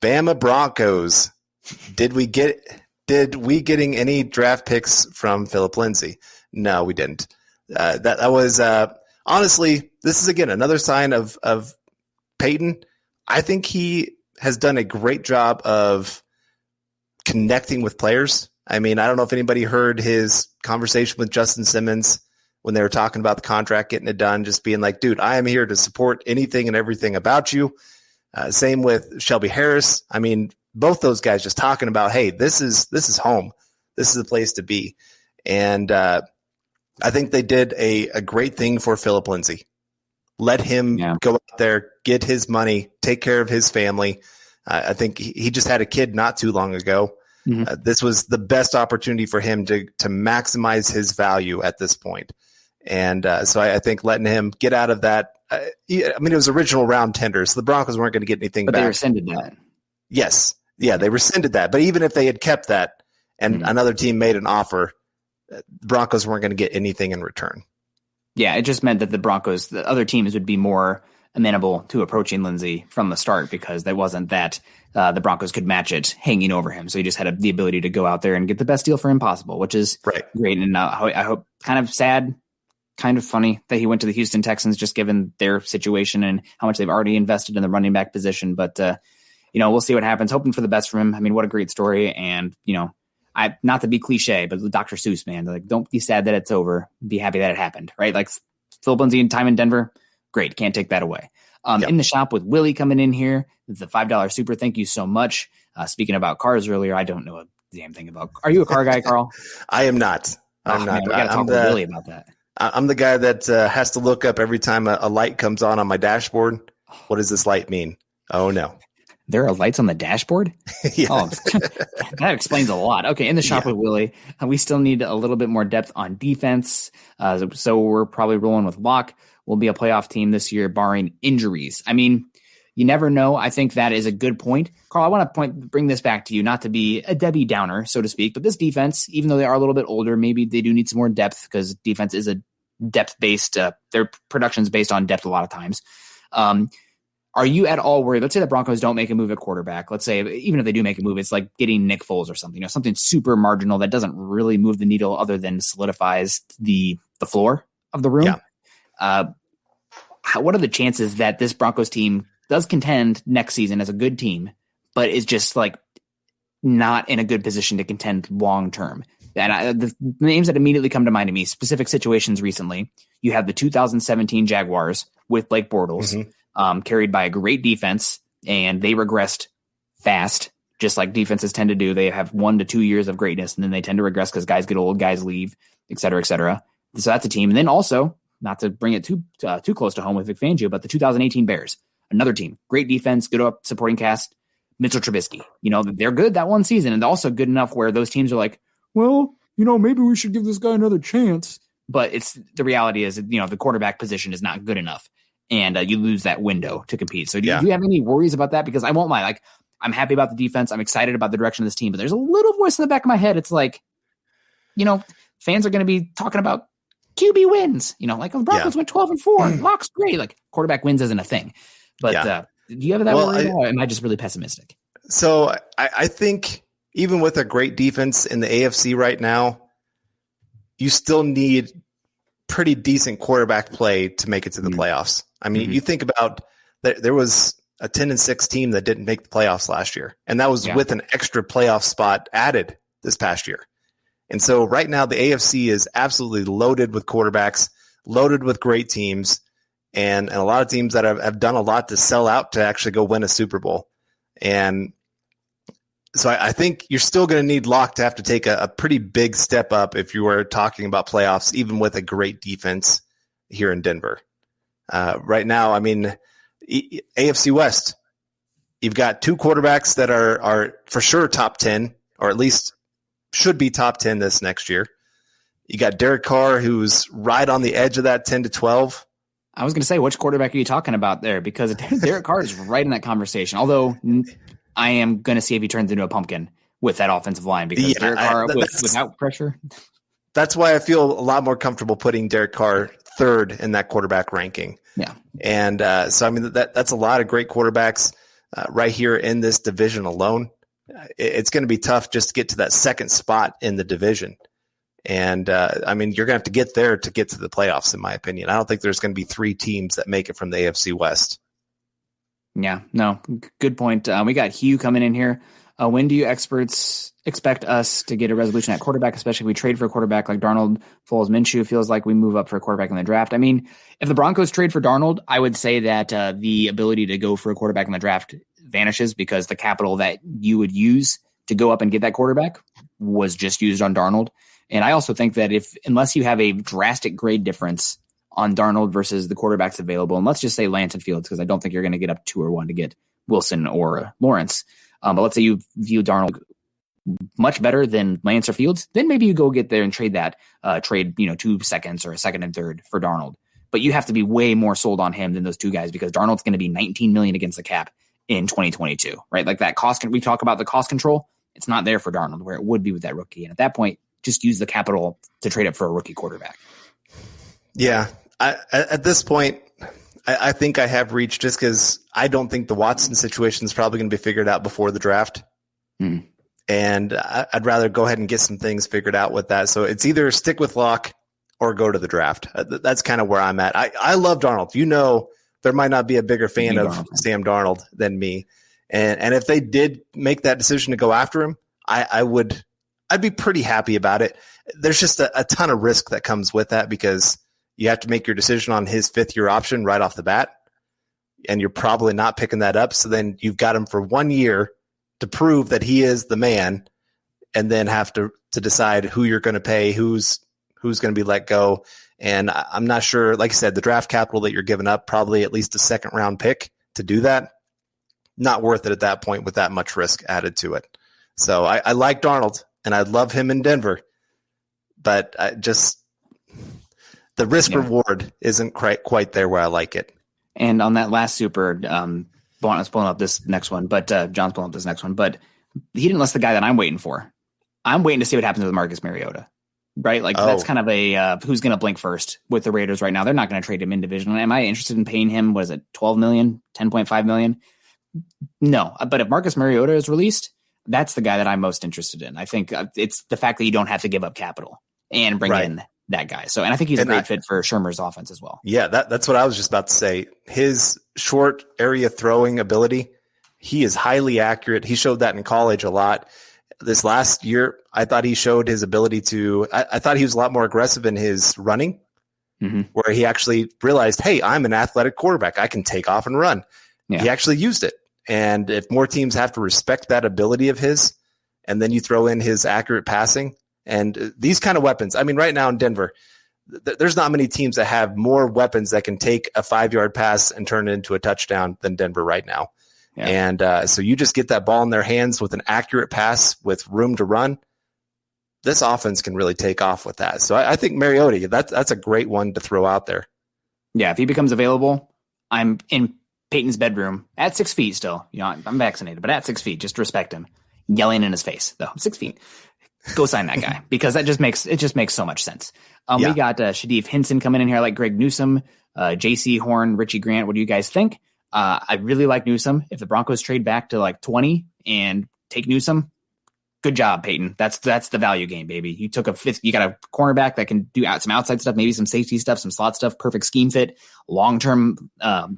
Bama Broncos. Did we getting any draft picks from Philip Lindsay? No, we didn't. That was honestly, this is again another sign of Paton. I think he has done a great job of connecting with players. I mean, I don't know if anybody heard his conversation with Justin Simmons when they were talking about the contract, getting it done, just being like, dude, I am here to support anything and everything about you. Same with Shelby Harris. I mean, both those guys just talking about, hey, this is home. This is the place to be. And I think they did a great thing for Philip Lindsay. Let him go out there, get his money, take care of his family. I think he just had a kid not too long ago. Mm-hmm. This was the best opportunity for him to maximize his value at this point. And so I think letting him get out of that, I mean, it was original round tender, so the Broncos weren't going to get anything back. But they rescinded that. Yes. Yeah, they rescinded that. But even if they had kept that and another team made an offer, the Broncos weren't going to get anything in return. Yeah, it just meant that the other teams would be more amenable to approaching Lindsay from the start because there wasn't that the Broncos could match it hanging over him. So he just had the ability to go out there and get the best deal for him possible, which is great. And I hope, kind of sad, kind of funny that he went to the Houston Texans just given their situation and how much they've already invested in the running back position. But, we'll see what happens. Hoping for the best for him. I mean, what a great story. And, not to be cliche, but Dr. Seuss, man, like, don't be sad that it's over. Be happy that it happened, right? Like Philip Lindsay and time in Denver. Great. Can't take that away. In the shop with Willie coming in here. It's a $5 super. Thank you so much. Speaking about cars earlier, I don't know a damn thing about. Are you a car guy, Carl? I am not. I'm not. Man, we got to talk with Willie about that. I'm the guy that has to look up every time a light comes on my dashboard What does this light mean? Oh no. There are lights on the dashboard? Yeah. Oh, that explains a lot. Okay, in the shop with Willie, we still need a little bit more depth on defense. So we're probably rolling with Locke. We'll be a playoff team this year, barring injuries. I mean, you never know. I think that is a good point. Carl, I want to bring this back to you, not to be a Debbie Downer, so to speak, but this defense, even though they are a little bit older, maybe they do need some more depth because defense is a depth-based, their production's based on depth a lot of times. Are you at all worried? Let's say the Broncos don't make a move at quarterback. Let's say even if they do make a move, it's like getting Nick Foles or something, something super marginal that doesn't really move the needle other than solidifies the floor of the room. Yeah. What are the chances that this Broncos team does contend next season as a good team, but is just like not in a good position to contend long term? And the names that immediately come to mind to me, specific situations recently, you have the 2017 Jaguars with Blake Bortles. Mm-hmm. Carried by a great defense, and they regressed fast, just like defenses tend to do. They have 1 to 2 years of greatness, and then they tend to regress because guys get old, guys leave, et cetera, et cetera. So that's a team. And then also, not to bring it too close to home with Vic Fangio, but the 2018 Bears, another team, great defense, good supporting cast, Mitchell Trubisky. They're good that one season, and also good enough where those teams are like, well, maybe we should give this guy another chance. But the reality is, the quarterback position is not good enough. And you lose that window to compete. So do you have any worries about that? Because I won't lie, like I'm happy about the defense. I'm excited about the direction of this team, but there's a little voice in the back of my head. It's like, fans are going to be talking about QB wins, like the Broncos went 12-4. Locke's great. Like quarterback wins isn't a thing. But do you have that worry? Or am I just really pessimistic? So I think even with a great defense in the AFC right now, you still need pretty decent quarterback play to make it to the playoffs. I mean, you think about there was a 10-6 team that didn't make the playoffs last year, and that was with an extra playoff spot added this past year. And so right now the AFC is absolutely loaded with quarterbacks, loaded with great teams, and a lot of teams that have done a lot to sell out to actually go win a Super Bowl. And so I think you're still going to need Locke to have to take a pretty big step up if you were talking about playoffs, even with a great defense here in Denver. Right now, I mean, AFC West, you've got 2 quarterbacks that are for sure top 10, or at least should be top 10 this next year. You got Derek Carr, who's right on the edge of that 10 to 12. I was going to say, which quarterback are you talking about there? Because Derek Carr is right in that conversation, although I am going to see if he turns into a pumpkin with that offensive line, because Derek Carr without pressure. That's why I feel a lot more comfortable putting Derek Carr third in that quarterback ranking. Yeah. And so, I mean, that's a lot of great quarterbacks right here in this division alone. It's going to be tough just to get to that second spot in the division. And I mean, you're going to have to get there to get to the playoffs, in my opinion. I don't think there's going to be 3 teams that make it from the AFC West. Yeah, no, good point. We got Hugh coming in here. When do you experts expect us to get a resolution at quarterback, especially if we trade for a quarterback like Darnold, Foles, Minshew? Feels like we move up for a quarterback in the draft. I mean, if the Broncos trade for Darnold, I would say that the ability to go for a quarterback in the draft vanishes, because the capital that you would use to go up and get that quarterback was just used on Darnold. And I also think that unless you have a drastic grade difference on Darnold versus the quarterbacks available, and let's just say Lance and Fields, because I don't think you're going to get up 2 or 1 to get Wilson or Lawrence. But let's say you view Darnold much better than Lance or Fields, then maybe you go get there and trade 2 seconds or a second and third for Darnold. But you have to be way more sold on him than those 2 guys, because Darnold's going to be $19 million against the cap in 2022, right? Like that cost. We talk about the cost control. It's not there for Darnold where it would be with that rookie. And at that point, just use the capital to trade up for a rookie quarterback. Yeah. At this point, I think I have reached, just because I don't think the Watson situation is probably going to be figured out before the draft. And I'd rather go ahead and get some things figured out with that. So it's either stick with Locke or go to the draft. That's kind of where I'm at. I love Darnold. There might not be a bigger fan of Sam Darnold than me. And if they did make that decision to go after him, I'd be pretty happy about it. There's just a ton of risk that comes with that, because you have to make your decision on his 5th-year option right off the bat, and you're probably not picking that up. So then you've got him for 1 year to prove that he is the man, and then have to decide who you're going to pay, who's going to be let go. And I'm not sure, like I said, the draft capital that you're giving up, probably at least a 2nd-round pick, to do that, not worth it at that point with that much risk added to it. So I like Darnold, and I love him in Denver, but the risk reward isn't quite there where I like it. And on that last super, John's pulling up this next one, but he didn't list the guy that I'm waiting for. I'm waiting to see what happens with Marcus Mariota, right? Like that's kind of a who's going to blink first with the Raiders right now. They're not going to trade him individually. Am I interested in paying him? What is it? 12 million, 10.5 million? No, but if Marcus Mariota is released, that's the guy that I'm most interested in. I think it's the fact that you don't have to give up capital and bring in that guy. So, and I think he's a great fit for Shermer's offense as well. Yeah, that's what I was just about to say. His short area throwing ability, he is highly accurate. He showed that in college a lot. This last year, I thought he showed his ability to, I thought he was a lot more aggressive in his running, where he actually realized, hey, I'm an athletic quarterback. I can take off and run. Yeah. He actually used it. And if more teams have to respect that ability of his, and then you throw in his accurate passing and these kind of weapons. I mean, right now in Denver, there's not many teams that have more weapons that can take a 5-yard pass and turn it into a touchdown than Denver right now. Yeah. And so you just get that ball in their hands with an accurate pass with room to run. This offense can really take off with that. So I think Mariota, that's a great one to throw out there. Yeah, if he becomes available, I'm in Peyton's bedroom at 6 feet still. You know, I'm vaccinated, but at 6 feet, just respect him. Yelling in his face, though. 6 feet. Go sign that guy because that just makes so much sense. We got Shadeef Henson coming in here, like Greg Newsome, J.C. Horn, Richie Grant. What do you guys think? I really like Newsome. If the Broncos trade back to like 20 and take Newsome, good job, Peyton. That's the value game, baby. You took you got a cornerback that can do some outside stuff, maybe some safety stuff, some slot stuff, perfect scheme fit, long-term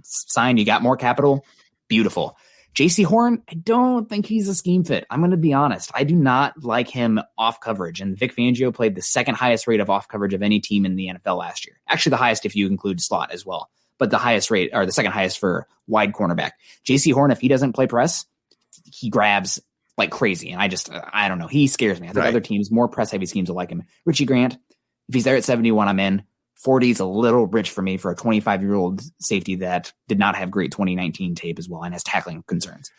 sign. You got more capital. Beautiful. J.C. Horn, I don't think he's a scheme fit. I'm going to be honest. I do not like him off coverage. And Vic Fangio played the second highest rate of off coverage of any team in the NFL last year. Actually, the highest if you include slot as well. But the highest rate, or the second highest for wide cornerback. J.C. Horn, if he doesn't play press, he grabs like crazy. And I don't know. He scares me. I think other teams, more press heavy schemes will like him. Richie Grant, if he's there at 71, I'm in. 40 is a little rich for me for a 25-year-old safety that did not have great 2019 tape as well and has tackling concerns.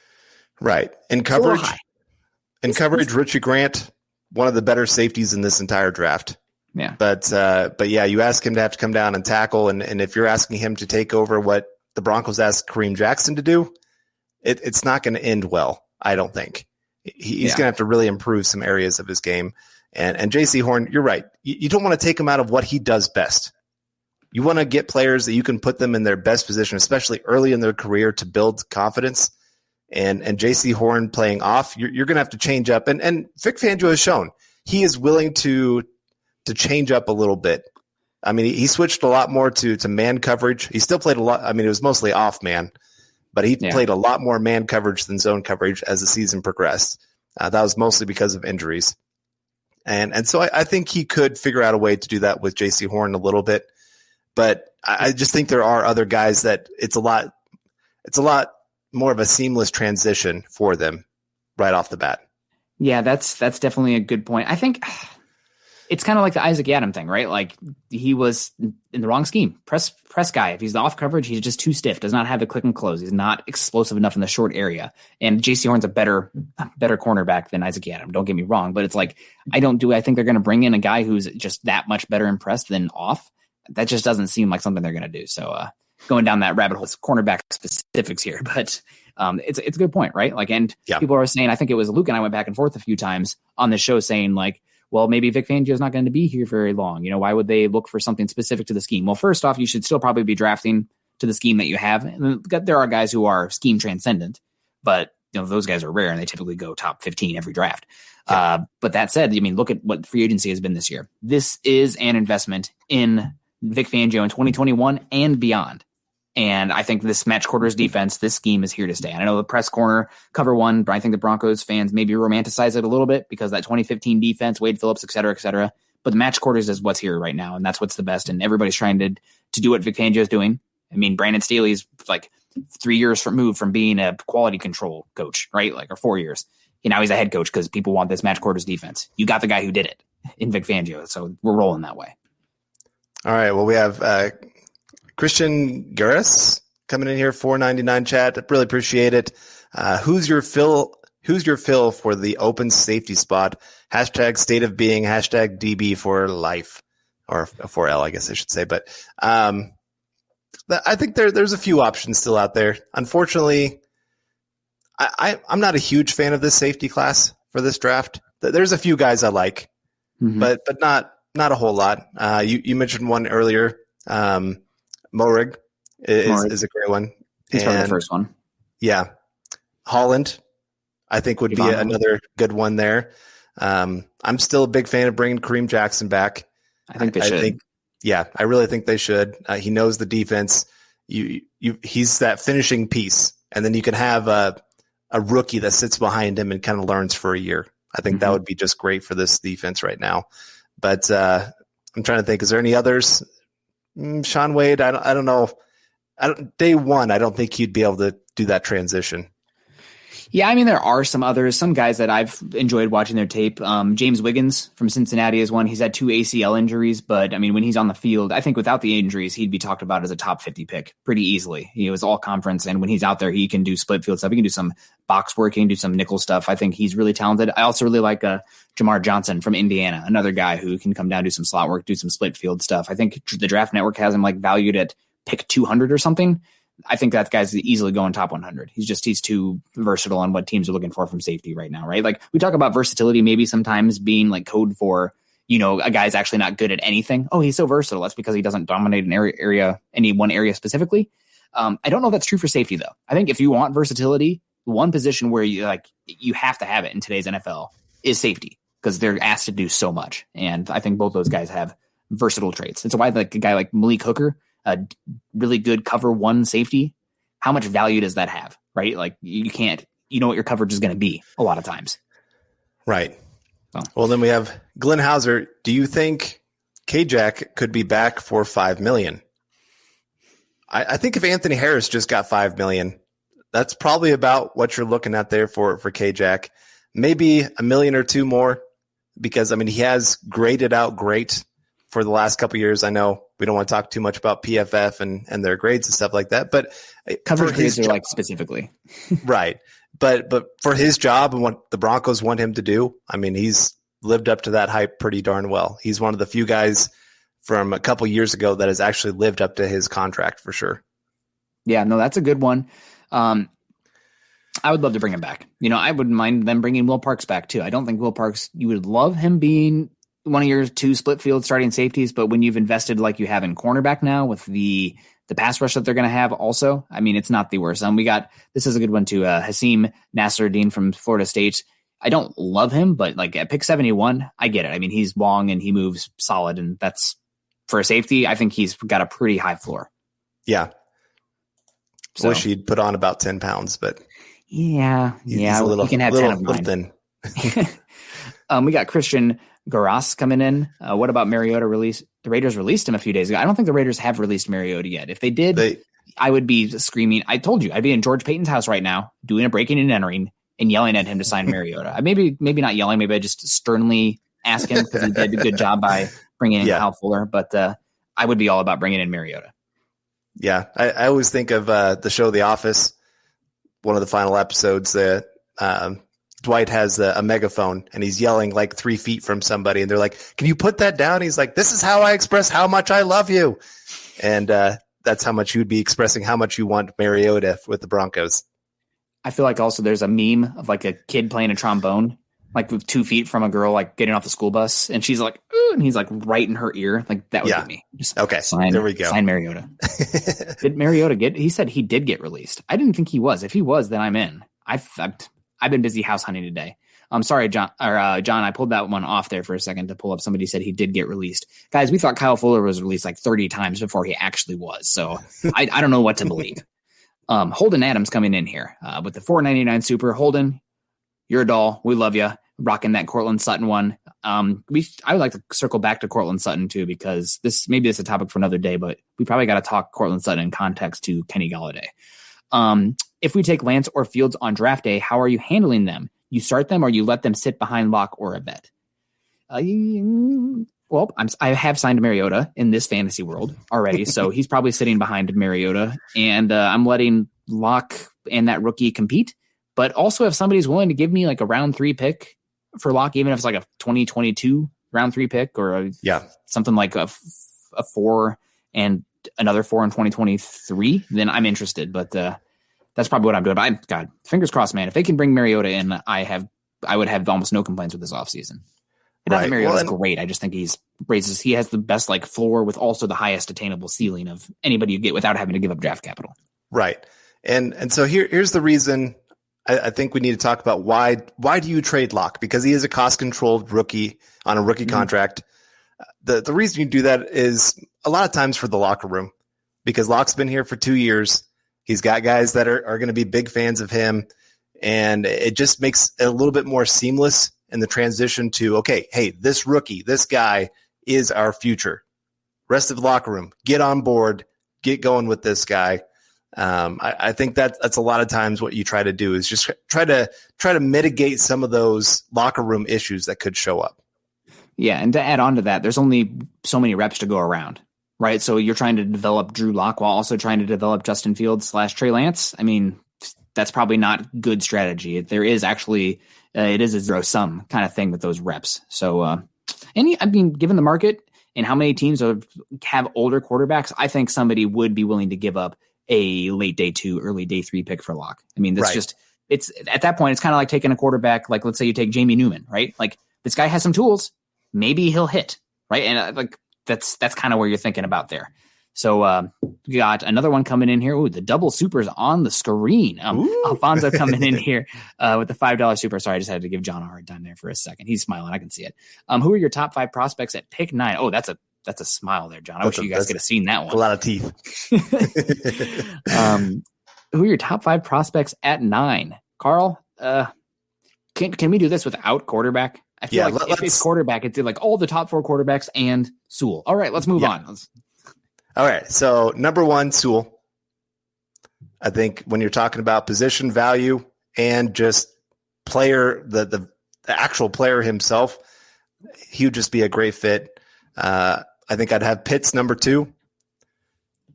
Right. In coverage, Richie Grant, one of the better safeties in this entire draft. Yeah. But yeah, you ask him to have to come down and tackle. And if you're asking him to take over what the Broncos asked Kareem Jackson to do, it's not going to end well, I don't think. He's going to have to really improve some areas of his game. And J.C. Horn, you're right. You don't want to take him out of what he does best. You want to get players that you can put them in their best position, especially early in their career, to build confidence. And J.C. Horn playing off, you're going to have to change up. And Vic Fangio has shown he is willing to change up a little bit. I mean, he switched a lot more to man coverage. He still played a lot. I mean, it was mostly off man, but he played a lot more man coverage than zone coverage as the season progressed. That was mostly because of injuries. And so I think he could figure out a way to do that with J.C. Horn a little bit. But I just think there are other guys that it's a lot more of a seamless transition for them right off the bat. Yeah, that's definitely a good point. I think it's kind of like the Isaac Adam thing, right? Like he was in the wrong scheme. Press guy. If he's off coverage, he's just too stiff, does not have the click and close. He's not explosive enough in the short area. And J.C. Horn's a better cornerback than Isaac Adam. Don't get me wrong, but it's like, I think they're going to bring in a guy who's just that much better in press than off. That just doesn't seem like something they're going to do. So going down that rabbit hole, it's cornerback specifics here, but it's a good point, right? Like, and people are saying, I think it was Luke and I went back and forth a few times on the show saying like, well, maybe Vic Fangio is not going to be here very long. You know, why would they look for something specific to the scheme? Well, first off, you should still probably be drafting to the scheme that you have. And there are guys who are scheme transcendent, but you know, those guys are rare and they typically go top 15 every draft. Yeah. But that said, I mean, look at what free agency has been this year. This is an investment in Vic Fangio in 2021 and beyond. And I think this match quarters defense, this scheme is here to stay. And I know the press corner cover one, but I think the Broncos fans maybe romanticize it a little bit because that 2015 defense, Wade Phillips, et cetera, et cetera. But the match quarters is what's here right now. And that's what's the best. And everybody's trying to do what Vic Fangio is doing. I mean, Brandon Staley's like 3 years removed from being a quality control coach, right? Like, or 4 years. And now he's a head coach because people want this match quarters defense. You got the guy who did it in Vic Fangio. So we're rolling that way. All right. Well, we have Christian Garris coming in here, $4.99 chat. I really appreciate it. Who's your fill for the open safety spot? Hashtag state of being, hashtag DB for life, or 4L, I guess I should say. But I think there's a few options still out there. Unfortunately, I'm not a huge fan of this safety class for this draft. There's a few guys I like, but not a whole lot. You mentioned one earlier. Morig is a great one. He's probably the first one. Yeah. Holland, I think, would be another good one there. I'm still a big fan of bringing Kareem Jackson back. I think they should. I really think they should. He knows the defense. He's that finishing piece, and then you can have a rookie that sits behind him and kind of learns for a year. I think that would be just great for this defense right now. But I'm trying to think. Is there any others? Sean Wade, I don't know. Day one, I don't think he'd be able to do that transition. Yeah, I mean, there are some guys that I've enjoyed watching their tape. James Wiggins from Cincinnati is one. He's had 2 ACL injuries, but I mean, when he's on the field, I think without the injuries, he'd be talked about as a top 50 pick pretty easily. He was all conference, and when he's out there, he can do split field stuff. He can do some box work, he can do some nickel stuff. I think he's really talented. I also really like Jamar Johnson from Indiana, another guy who can come down, do some slot work, do some split field stuff. I think the Draft Network has him like valued at pick 200 or something. I think that guy's easily going top 100. He's too versatile on what teams are looking for from safety right now, right? Like we talk about versatility, maybe sometimes being like code for, a guy's actually not good at anything. Oh, he's so versatile. That's because he doesn't dominate any one area specifically. I don't know if that's true for safety though. I think if you want versatility, one position where you have to have it in today's NFL is safety because they're asked to do so much. And I think both those guys have versatile traits. It's why like a guy like Malik Hooker, a really good cover one safety, how much value does that have, right? Like you know what your coverage is going to be a lot of times. Right. Well, then we have Glenn Hauser. Do you think K-Jack could be back for $5 million? I think if Anthony Harris just got $5 million, that's probably about what you're looking at there for K-Jack. Maybe $1 million or $2 more because, I mean, he has graded out great for the last couple of years. I know we don't want to talk too much about PFF and their grades and stuff like that, but coverage grades are like specifically right. But for his job and what the Broncos want him to do, I mean, he's lived up to that hype pretty darn well. He's one of the few guys from a couple years ago that has actually lived up to his contract for sure. Yeah, no, that's a good one. I would love to bring him back. I wouldn't mind them bringing Will Parks back too. I don't think Will Parks, you would love him being one of your 2 split field starting safeties, but when you've invested like you have in cornerback now with the pass rush that they're going to have also, I mean, it's not the worst. This is a good one too. Hasim Nasruddin from Florida State. I don't love him, but like at pick 71, I get it. I mean, he's long and he moves solid, and that's for a safety. I think he's got a pretty high floor. Yeah. So, wish he'd put on about 10 pounds, but yeah, he can have 10 of mine. Thin. We got Christian Garas coming in. What about Mariota release? The Raiders released him a few days ago. I don't think the Raiders have released Mariota yet. If they did, I would be screaming. I told you, I'd be in George Paton's house right now doing a breaking and entering and yelling at him to sign Mariota. Maybe not yelling. Maybe I just sternly ask him because he did a good job by bringing in Kyle Fuller. But I would be all about bringing in Mariota. Yeah, I always think of the show The Office. One of the final episodes that Dwight has a megaphone and he's yelling like 3 feet from somebody, and they're like, "Can you put that down?" He's like, "This is how I express how much I love you," and that's how much you'd be expressing how much you want Mariota with the Broncos. I feel like also there's a meme of like a kid playing a trombone, like with 2 feet from a girl, like getting off the school bus, and she's like, "Ooh," and he's like right in her ear. Like that would be me. Just okay, there we go. Sign Mariota. Did Mariota get? He said he did get released. I didn't think he was. If he was, then I'm in. I've been busy house hunting today. I'm sorry, John. I pulled that one off there for a second to pull up. Somebody said he did get released. Guys, we thought Kyle Fuller was released like 30 times before he actually was. So I don't know what to believe. Holden Adams coming in here with the $4.99 super. Holden, you're a doll. We love you. Rocking that Cortland Sutton one. I would like to circle back to Cortland Sutton too, because this is a topic for another day, but we probably got to talk Cortland Sutton in context to Kenny Golladay. If we take Lance or Fields on draft day, how are you handling them? You start them or you let them sit behind lock or a vet? Well, I have signed Mariota in this fantasy world already, so he's probably sitting behind Mariota, and I'm letting Locke and that rookie compete. But also, if somebody's willing to give me like a round 3 pick for Locke, even if it's like a 2022 round 3 pick or something like a 4 and another 4 in 2023, then I'm interested. But that's probably what I'm doing. But God, fingers crossed, man. If they can bring Mariota in, I would have almost no complaints with this offseason. Not that Mariota's great. I just think he has the best like floor with also the highest attainable ceiling of anybody you get without having to give up draft capital. Right. And so here's the reason I think we need to talk about why do you trade Locke? Because he is a cost-controlled rookie on a rookie contract. The reason you do that is a lot of times for the locker room, because Locke's been here for 2 years. He's got guys that are going to be big fans of him, and it just makes it a little bit more seamless in the transition to, okay, hey, this rookie, this guy is our future. Rest of the locker room, get on board, get going with this guy. I think that's a lot of times what you try to do is just try to mitigate some of those locker room issues that could show up. Yeah, and to add on to that, there's only so many reps to go around, right? So you're trying to develop Drew Lock while also trying to develop Justin Fields / Trey Lance. I mean, that's probably not good strategy. There is actually it is a zero-sum kind of thing with those reps. So, given the market and how many teams have older quarterbacks, I think somebody would be willing to give up a late day 2, early day 3 pick for Locke. I mean, it's at that point, it's kind of like taking a quarterback. Like, let's say you take Jamie Newman, right? Like, this guy has some tools. Maybe he'll hit, right? And that's kind of where you're thinking about there. So we got another one coming in here. Ooh, the double supers on the screen. Alfonso coming in here with the $5 super. Sorry, I just had to give John a hard time there for a second. He's smiling. I can see it. Who are your top 5 prospects at pick 9? Oh, that's a smile there, John. I wish you guys could have seen that one. A lot of teeth. Who are your top 5 prospects at 9? Carl, can we do this without quarterback? I feel like if it's quarterback, it's like all the top 4 quarterbacks and Sewell. All right, let's move on. All right, so number 1, Sewell. I think when you're talking about position value and just player, the actual player himself, he would just be a great fit. I think I'd have Pitts number 2.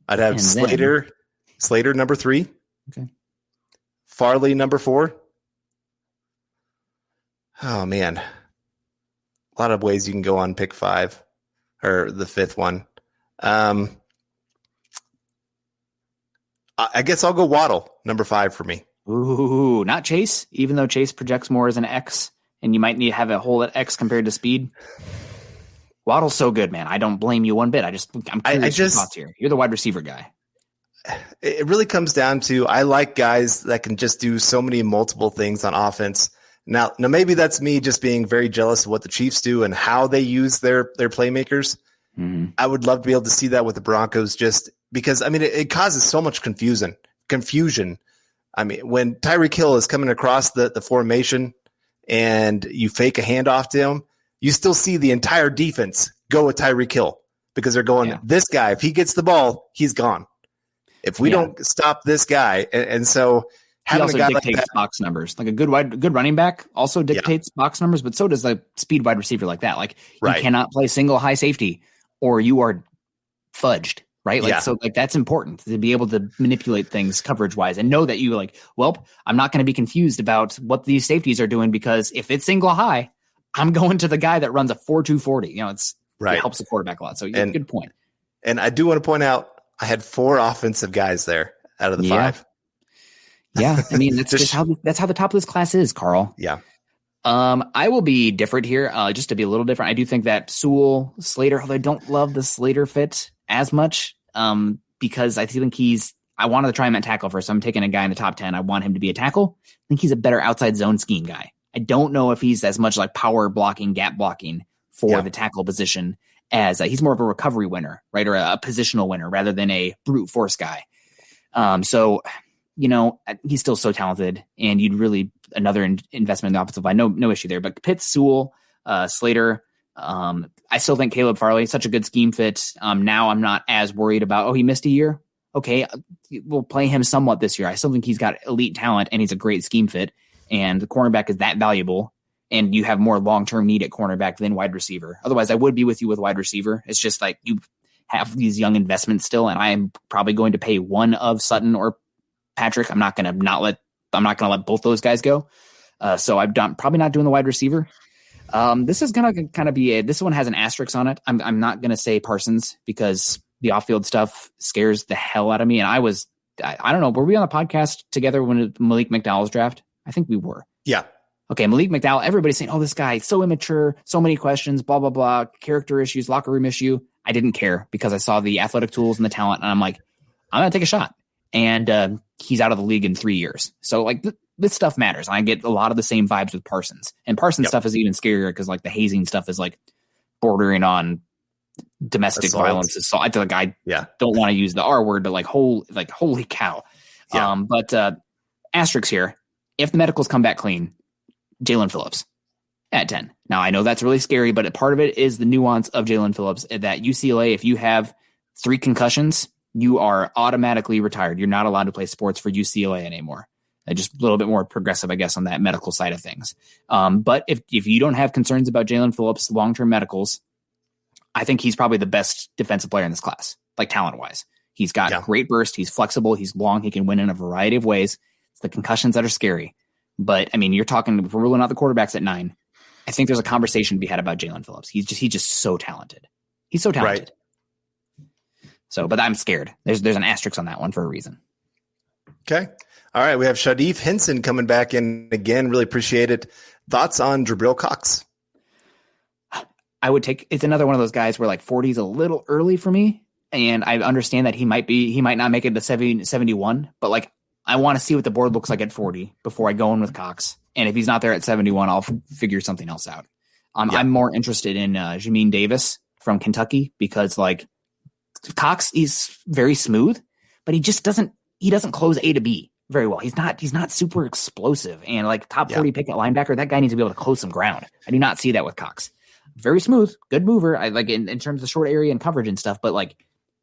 I'd have Slater number 3. Okay. Farley number 4. Oh man, a lot of ways you can go on pick 5 or the 5th one. I guess I'll go Waddle, number 5 for me. Ooh, not Chase, even though Chase projects more as an X, and you might need to have a hole at X compared to speed. Waddle's so good, man. I don't blame you one bit. I'm curious your thoughts here. You're the wide receiver guy. It really comes down to I like guys that can just do so many multiple things on offense. Now maybe that's me just being very jealous of what the Chiefs do and how they use their playmakers. Mm-hmm. I would love to be able to see that with the Broncos just because, I mean, it causes so much confusion. I mean, when Tyreek Hill is coming across the formation and you fake a handoff to him, you still see the entire defense go with Tyreek Hill because they're going, this guy, if he gets the ball, he's gone. If we don't stop this guy. And so he also dictates box numbers. Like a good running back also dictates box numbers, but so does a speed wide receiver like that. Like you cannot play single high safety or you are fudged, right? Like, so like that's important to be able to manipulate things coverage wise and know that you I'm not going to be confused about what these safeties are doing because if it's single high, I'm going to the guy that runs a 4.2 40. It helps the quarterback a lot. So good point. And I do want to point out, I had 4 offensive guys there out of the 5. Yeah, I mean that's how the top of this class is, Carl. Yeah. I will be different here, just to be a little different. I do think that Sewell, Slater, although I don't love the Slater fit as much, because I think I wanted to try him at tackle first. So I'm taking a guy in the top 10. I want him to be a tackle. I think he's a better outside zone scheme guy. I don't know if he's as much like power blocking, gap blocking for the tackle position as he's more of a recovery winner, right? Or a positional winner rather than a brute force guy. So, he's still so talented and you'd really another investment in the offensive line. No issue there, but Pitts, Sewell, Slater. I still think Caleb Farley is such a good scheme fit. Now I'm not as worried about, he missed a year. Okay. We'll play him somewhat this year. I still think he's got elite talent and he's a great scheme fit and the cornerback is that valuable. and you have more long-term need at cornerback than wide receiver. Otherwise, I would be with you with wide receiver. It's just like you have these young investments still, and I am probably going to pay one of Sutton or Patrick. I'm not going to let both those guys go. So probably not doing the wide receiver. This is going to kind of be this one has an asterisk on it. I'm not going to say Parsons because the off-field stuff scares the hell out of me. And I don't know, were we on the podcast together when Malik McDowell's draft? I think we were. Yeah. Okay, Malik McDowell, everybody's saying, oh, this guy, so immature, so many questions, blah, blah, blah, character issues, locker room issue. I didn't care because I saw the athletic tools and the talent, and I'm like, I'm going to take a shot. And he's out of the league in 3 years. So, like, this stuff matters. I get a lot of the same vibes with Parsons. And Parsons stuff is even scarier because, like, the hazing stuff is, like, bordering on domestic violence. Assault. I feel like I don't want to use the R word, but, like, holy cow. Yeah. But asterisks here. If the medicals come back clean, Jalen Phillips at 10. Now, I know that's really scary, but part of it is the nuance of Jalen Phillips that UCLA, if you have 3 concussions, you are automatically retired. You're not allowed to play sports for UCLA anymore. Just a little bit more progressive, I guess, on that medical side of things. But if you don't have concerns about Jalen Phillips' long-term medicals, I think he's probably the best defensive player in this class, like talent-wise. He's got great burst. He's flexible. He's long. He can win in a variety of ways. It's the concussions that are scary. But, I mean, you're talking, if we're ruling out the quarterbacks at 9, I think there's a conversation to be had about Jalen Phillips. He's just so talented. He's so talented. Right. So, but I'm scared. There's an asterisk on that one for a reason. Okay. All right. We have Shadeef Henson coming back in again. Really appreciate it. Thoughts on Jabril Cox? I would take, it's another one of those guys where like 40 is a little early for me. And I understand that he might not make it to 71, but like, I want to see what the board looks like at 40 before I go in with Cox. And if he's not there at 71, I'll figure something else out. I'm more interested in Jamin Davis from Kentucky because like Cox is very smooth, but he doesn't close A to B very well. He's not super explosive and like top 40 pick at linebacker. That guy needs to be able to close some ground. I do not see that with Cox. Very smooth, good mover. I like in terms of short area and coverage and stuff, but like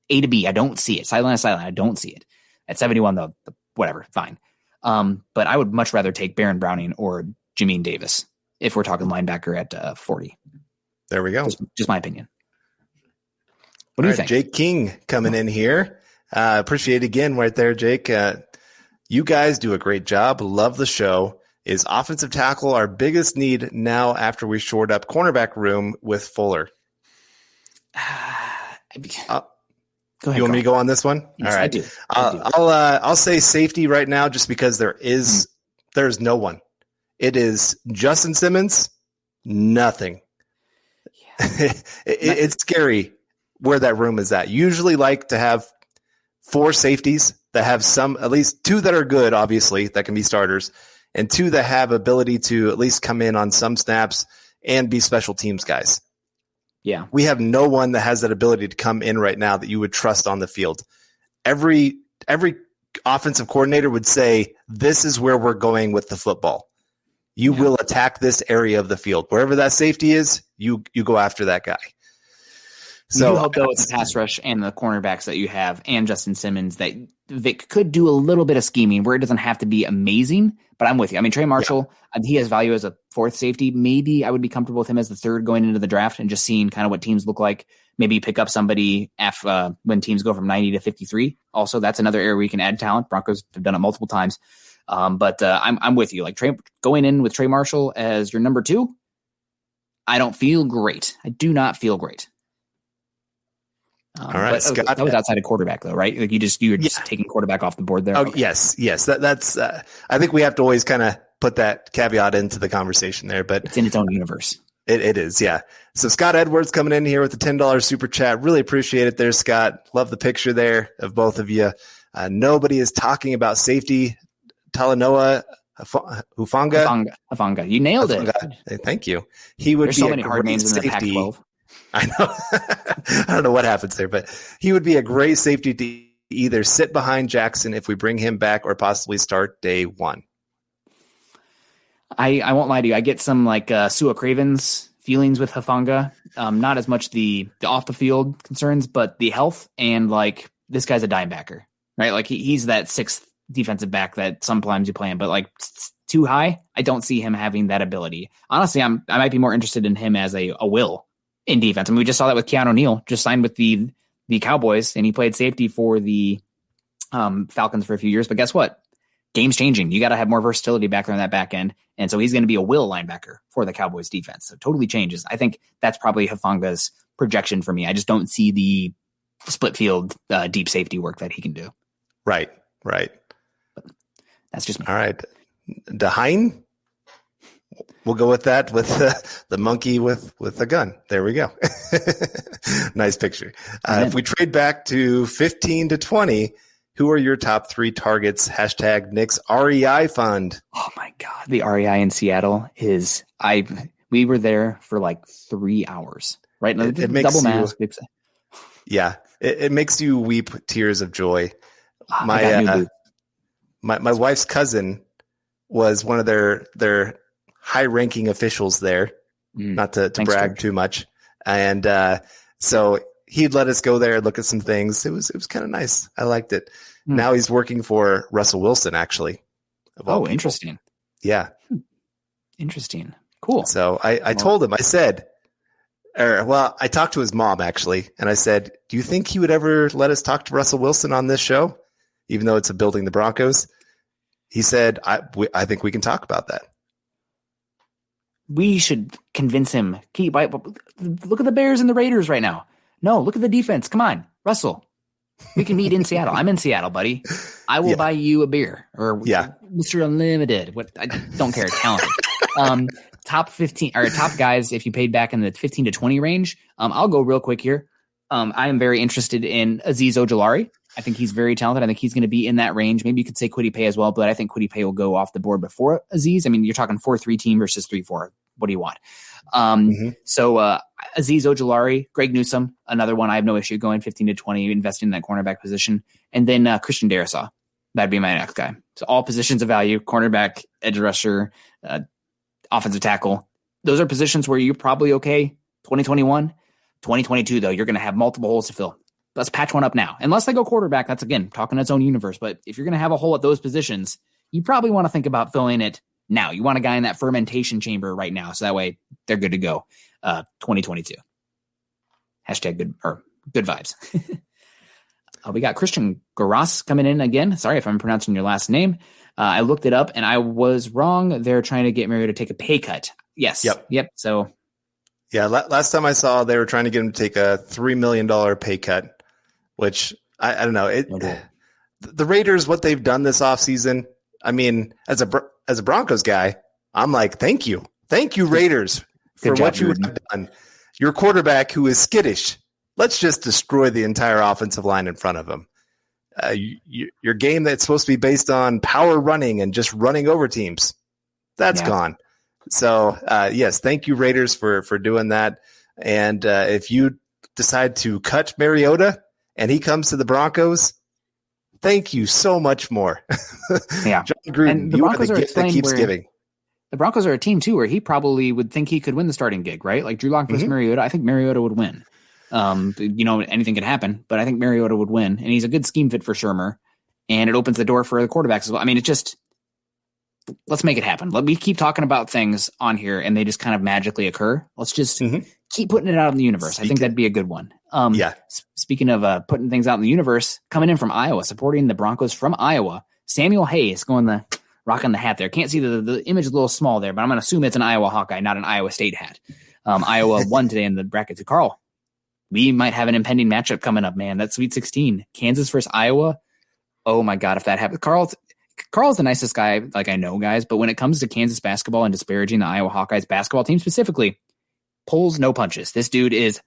A to B, I don't see it. Sideline to sideline, I don't see it. At 71 though, whatever, fine. But I would much rather take Baron Browning or Jamin Davis if we're talking linebacker at 40. There we go. Just my opinion. What do you think? Jake King coming in here. Appreciate it again right there, Jake. You guys do a great job. Love the show. Is offensive tackle our biggest need now after we shored up cornerback room with Fuller? Go ahead, you want me to go on this one? Yes, all right. I do. I'll say safety right now just because there's no one. It is Justin Simmons, nothing. Yeah. It's scary where that room is at. Usually like to have 4 safeties that have at least 2 that are good, obviously, that can be starters, and 2 that have ability to at least come in on some snaps and be special teams guys. Yeah. We have no one that has that ability to come in right now that you would trust on the field. Every offensive coordinator would say, this is where we're going with the football. You will attack this area of the field. Wherever that safety is, you go after that guy. So you hope though with the pass rush and the cornerbacks that you have and Justin Simmons that Vic could do a little bit of scheming where it doesn't have to be amazing, but I'm with you. I mean, Trey Marshall, he has value as a 4th safety. Maybe I would be comfortable with him as the 3rd going into the draft and just seeing kind of what teams look like. Maybe pick up somebody when teams go from 90 to 53. Also, that's another area where you can add talent. Broncos have done it multiple times. But I'm with you. Like going in with Trey Marshall as your number 2, I don't feel great. I do not feel great. All right, Scott. That was outside of quarterback, though, right? Like you were just taking quarterback off the board there. Oh, okay. Yes. That's. I think we have to always kind of put that caveat into the conversation there, but it's in its own universe. It is, yeah. So Scott Edwards coming in here with the $10 super chat. Really appreciate it there, Scott. Love the picture there of both of you. Nobody is talking about safety. Talanoa Hufanga. You nailed it. Hey, thank you. He would. There's so many hard names in the Pac-12. I know. I don't know what happens there, but he would be a great safety to either sit behind Jackson if we bring him back or possibly start day 1. I won't lie to you. I get some like Sua Craven's feelings with Hufanga. Not as much the off the field concerns, but the health and like this guy's a dime backer, right? Like he's that 6th defensive back that sometimes you play him, but like too high. I don't see him having that ability. Honestly, I might be more interested in him as a will in defense. I mean, we just saw that with Keanu Neal, just signed with the Cowboys, and he played safety for the Falcons for a few years. But guess what? Game's changing. You got to have more versatility back there on that back end. And so he's going to be a will linebacker for the Cowboys defense. So totally changes. I think that's probably Hufanga's projection for me. I just don't see the split field deep safety work that he can do. Right. But that's just me. All right. Dehine? We'll go with that, with the monkey with a gun. There we go. Nice picture. If we trade back to 15 to 20, who are your top 3 targets? Hashtag Nick's REI fund. Oh my God. The REI in Seattle is, we were there for like 3 hours, right? It makes double mask. Yeah. It makes you weep tears of joy. My wife's cousin was one of their high-ranking officials there, not to brag too much. And so he'd let us go there and look at some things. It was kind of nice. I liked it. Now he's working for Russell Wilson, actually. Oh, interesting. Yeah. Interesting. Cool. So I told him, I said, I talked to his mom, actually, and I said, do you think he would ever let us talk to Russell Wilson on this show, even though it's a building the Broncos? He said, I think we can talk about that. We should convince him. Look at the Bears and the Raiders right now. No, look at the defense. Come on, Russell. We can meet in Seattle. I'm in Seattle, buddy. I will buy you a beer or Mr. Unlimited. What? I don't care. Talented. Top 15 or top guys. If you paid back in the 15 to 20 range, I'll go real quick here. I am very interested in Azeez Ojulari. I think he's very talented. I think he's going to be in that range. Maybe you could say Kwity Paye as well, but I think Kwity Paye will go off the board before Azeez. I mean, you're talking 4-3 team versus 3-4. What do you want? So Azeez Ojulari, Greg Newsome, another one I have no issue going 15 to 20, investing in that cornerback position. And then Christian Darrisaw. That'd be my next guy. So all positions of value, cornerback, edge rusher, offensive tackle. Those are positions where you're probably okay. 2021, 2022, though, you're going to have multiple holes to fill. Let's patch one up now. Unless they go quarterback, that's, again, talking its own universe. But if you're going to have a hole at those positions, you probably want to think about filling it now. You want a guy in that fermentation chamber right now, so that way they're good to go. 2022. Hashtag good vibes. We got Christian Garas coming in again. Sorry if I'm pronouncing your last name. I looked it up and I was wrong. They're trying to get Mariota to take a pay cut. Yes. Yep. So. Yeah. Last time I saw, they were trying to get him to take a $3 million pay cut, which I don't know. The Raiders, what they've done this offseason, I mean, as a Broncos guy, I'm like, thank you, Raiders, for what you have done. Your quarterback, who is skittish, let's just destroy the entire offensive line in front of him. Your game that's supposed to be based on power running and just running over teams, that's gone. So yes, thank you, Raiders, for doing that. And if you decide to cut Mariota and he comes to the Broncos, thank you so much more. Yeah. John Gruden, you are the gift that keeps giving. The Broncos are a team, too, where he probably would think he could win the starting gig, right? Like Drew Lock versus Mariota. I think Mariota would win. Anything could happen, but I think Mariota would win. And he's a good scheme fit for Shermer. And it opens the door for the quarterbacks as well. I mean, let's make it happen. We keep talking about things on here, and they just kind of magically occur. Let's just keep putting it out in the universe. I think that'd be a good one. Speaking of putting things out in the universe, coming in from Iowa, supporting the Broncos from Iowa, Samuel Hayes rocking the hat there. Can't see the image is a little small there, but I'm going to assume it's an Iowa Hawkeye, not an Iowa State hat. Iowa won today in the bracket to Carl. We might have an impending matchup coming up, man. That's Sweet 16. Kansas versus Iowa. Oh my God, if that happens. Carl's the nicest guy, like I know, guys, but when it comes to Kansas basketball and disparaging the Iowa Hawkeyes basketball team specifically, pulls no punches. This dude is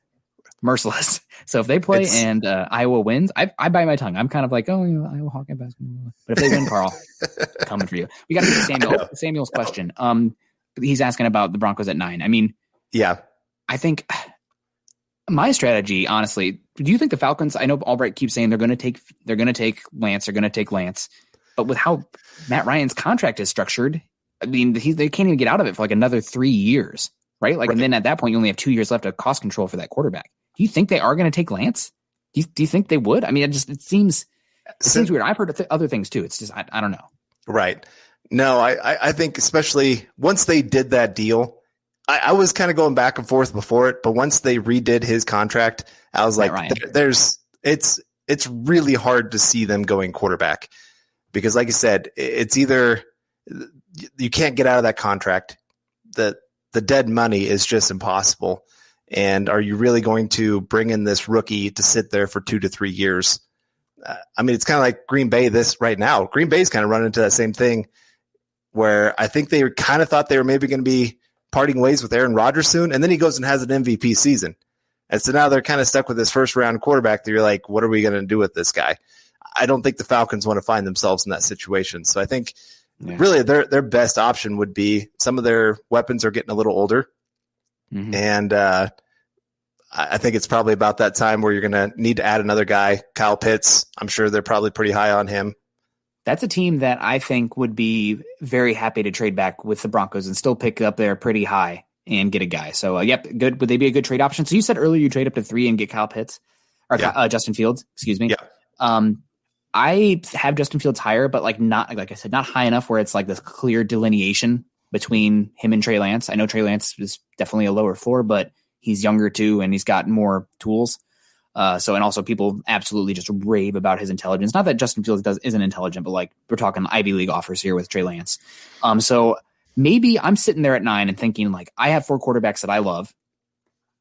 merciless. So if they play and Iowa wins, I bite my tongue. I'm kind of like, Iowa Hawkeye basketball. But if they win, Carl, coming for you. We got to get to Samuel's question. He's asking about the Broncos at 9. I mean, I think my strategy, honestly, do you think the Falcons? I know Albright keeps saying they're going to take Lance, but with how Matt Ryan's contract is structured, I mean, they can't even get out of it for like another 3 years, right? And then at that point, you only have 2 years left of cost control for that quarterback. Do you think they are going to take Lance? Do you think they would? I mean, it seems weird. I've heard other things too. It's just I don't know. Right. No, I think especially once they did that deal, I was kind of going back and forth before it, but once they redid his contract, I was like, it's really hard to see them going quarterback because, like you said, it's either you can't get out of that contract. The dead money is just impossible. And are you really going to bring in this rookie to sit there for 2 to 3 years? I mean, it's kind of like Green Bay this right now. Green Bay's kind of run into that same thing where I think they kind of thought they were maybe going to be parting ways with Aaron Rodgers soon, and then he goes and has an MVP season. And so now they're kind of stuck with this first-round quarterback that you're like, what are we going to do with this guy? I don't think the Falcons want to find themselves in that situation. So I think really their best option would be some of their weapons are getting a little older, and I think it's probably about that time where you're going to need to add another guy. Kyle Pitts, I'm sure they're probably pretty high on him. That's a team that I think would be very happy to trade back with the Broncos and still pick up there pretty high and get a guy. So, good. Would they be a good trade option? So you said earlier you trade up to 3 and get Kyle Pitts or Justin Fields. Excuse me. Yeah. I have Justin Fields higher, but not high enough where it's like this clear delineation between him and Trey Lance. I know Trey Lance is definitely a lower floor, but he's younger too, and he's got more tools. And also people absolutely just rave about his intelligence. Not that Justin Fields isn't intelligent, but like we're talking Ivy League offers here with Trey Lance. So maybe I'm sitting there at 9 and thinking like, I have 4 quarterbacks that I love.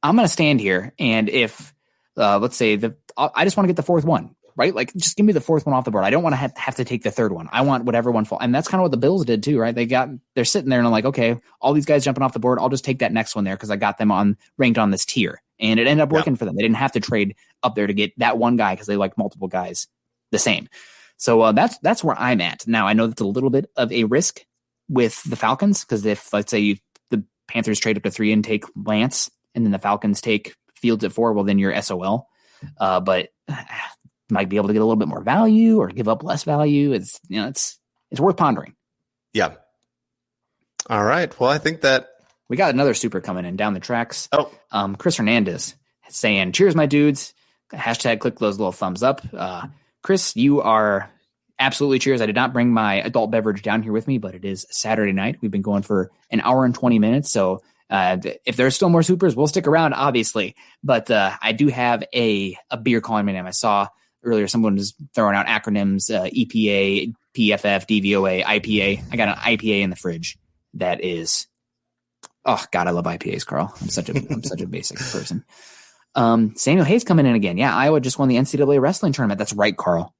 I'm going to stand here. And if let's say I just want to get the 4th one, right? Like just give me the 4th one off the board. I don't want to have to take the 3rd one. I want whatever one fall. And that's kind of what the Bills did too, right? They're sitting there and I'm like, okay, all these guys jumping off the board. I'll just take that next one there because I got them ranked on this tier. And it ended up working for them. They didn't have to trade up there to get that one guy because they like multiple guys the same. So that's where I'm at. Now, I know that's a little bit of a risk with the Falcons because if, let's say, the Panthers trade up to 3 and take Lance and then the Falcons take Fields at 4, well, then you're SOL. But might be able to get a little bit more value or give up less value. It's worth pondering. Yeah. All right. Well, I think that we got another super coming in down the tracks. Oh, Chris Hernandez saying, cheers, my dudes. Hashtag click those little thumbs up. Chris, you are absolutely cheers. I did not bring my adult beverage down here with me, but it is Saturday night. We've been going for an hour and 20 minutes. So if there's still more supers, we'll stick around, obviously. But I do have a beer calling my name. I saw earlier someone was throwing out acronyms, EPA, PFF, DVOA, IPA. I got an IPA in the fridge that is... Oh God, I love IPAs, Carl. I'm such a basic person. Samuel Hayes coming in again. Yeah, Iowa just won the NCAA wrestling tournament. That's right, Carl.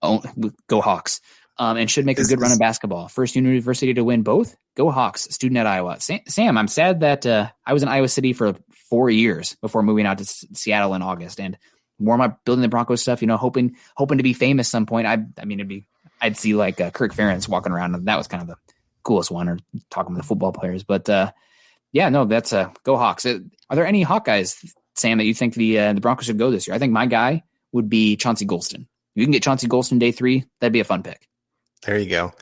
Oh, go Hawks. And should make a good run in basketball. First university to win both. Go Hawks. Student at Iowa. Sam, I'm sad that I was in Iowa City for 4 years before moving out to Seattle in August, and more of my building the Broncos stuff. hoping to be famous some point. I'd see like Kirk Ferentz walking around, and that was kind of the coolest one, or talking with the football players. But that's go Hawks. Are there any Hawkeyes, Sam, that you think the Broncos should go this year? I think my guy would be Chauncey Golston. If you can get Chauncey Golston day 3, that'd be a fun pick. There you go.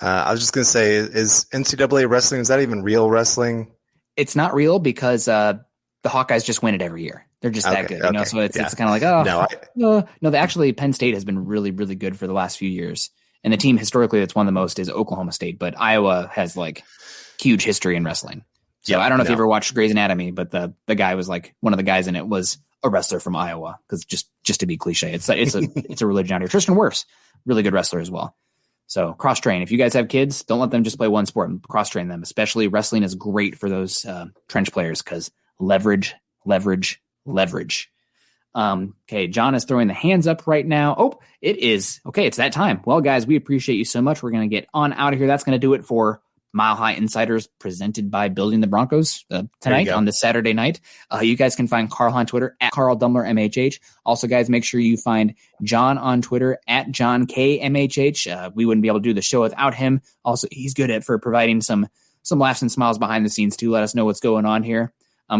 I was just going to say, is NCAA wrestling, is that even real wrestling? It's not real because the Hawkeyes just win it every year. They're just that good, So it's kind of like, no. Actually, Penn State has been really, really good for the last few years. And the team historically that's won the most is Oklahoma State, but Iowa has like huge history in wrestling. So I don't know if you ever watched Grey's Anatomy, but the guy was like, one of the guys in it was a wrestler from Iowa, because just to be cliche, it's a religion out here. Tristan Wirfs, really good wrestler as well. So cross train. If you guys have kids, don't let them just play one sport, and cross train them. Especially wrestling is great for those trench players because leverage. Okay, John is throwing the hands up right now. Oh, it is. Okay, it's that time. Well, guys, we appreciate you so much. We're going to get on out of here. That's going to do it for Mile High Insiders presented by Building the Broncos tonight on this Saturday night. You guys can find Carl on Twitter at Carl Dumler MHH. Also, guys, make sure you find John on Twitter at John K MHH. We wouldn't be able to do the show without him. Also, he's good for providing some laughs and smiles behind the scenes too. Let us know what's going on here.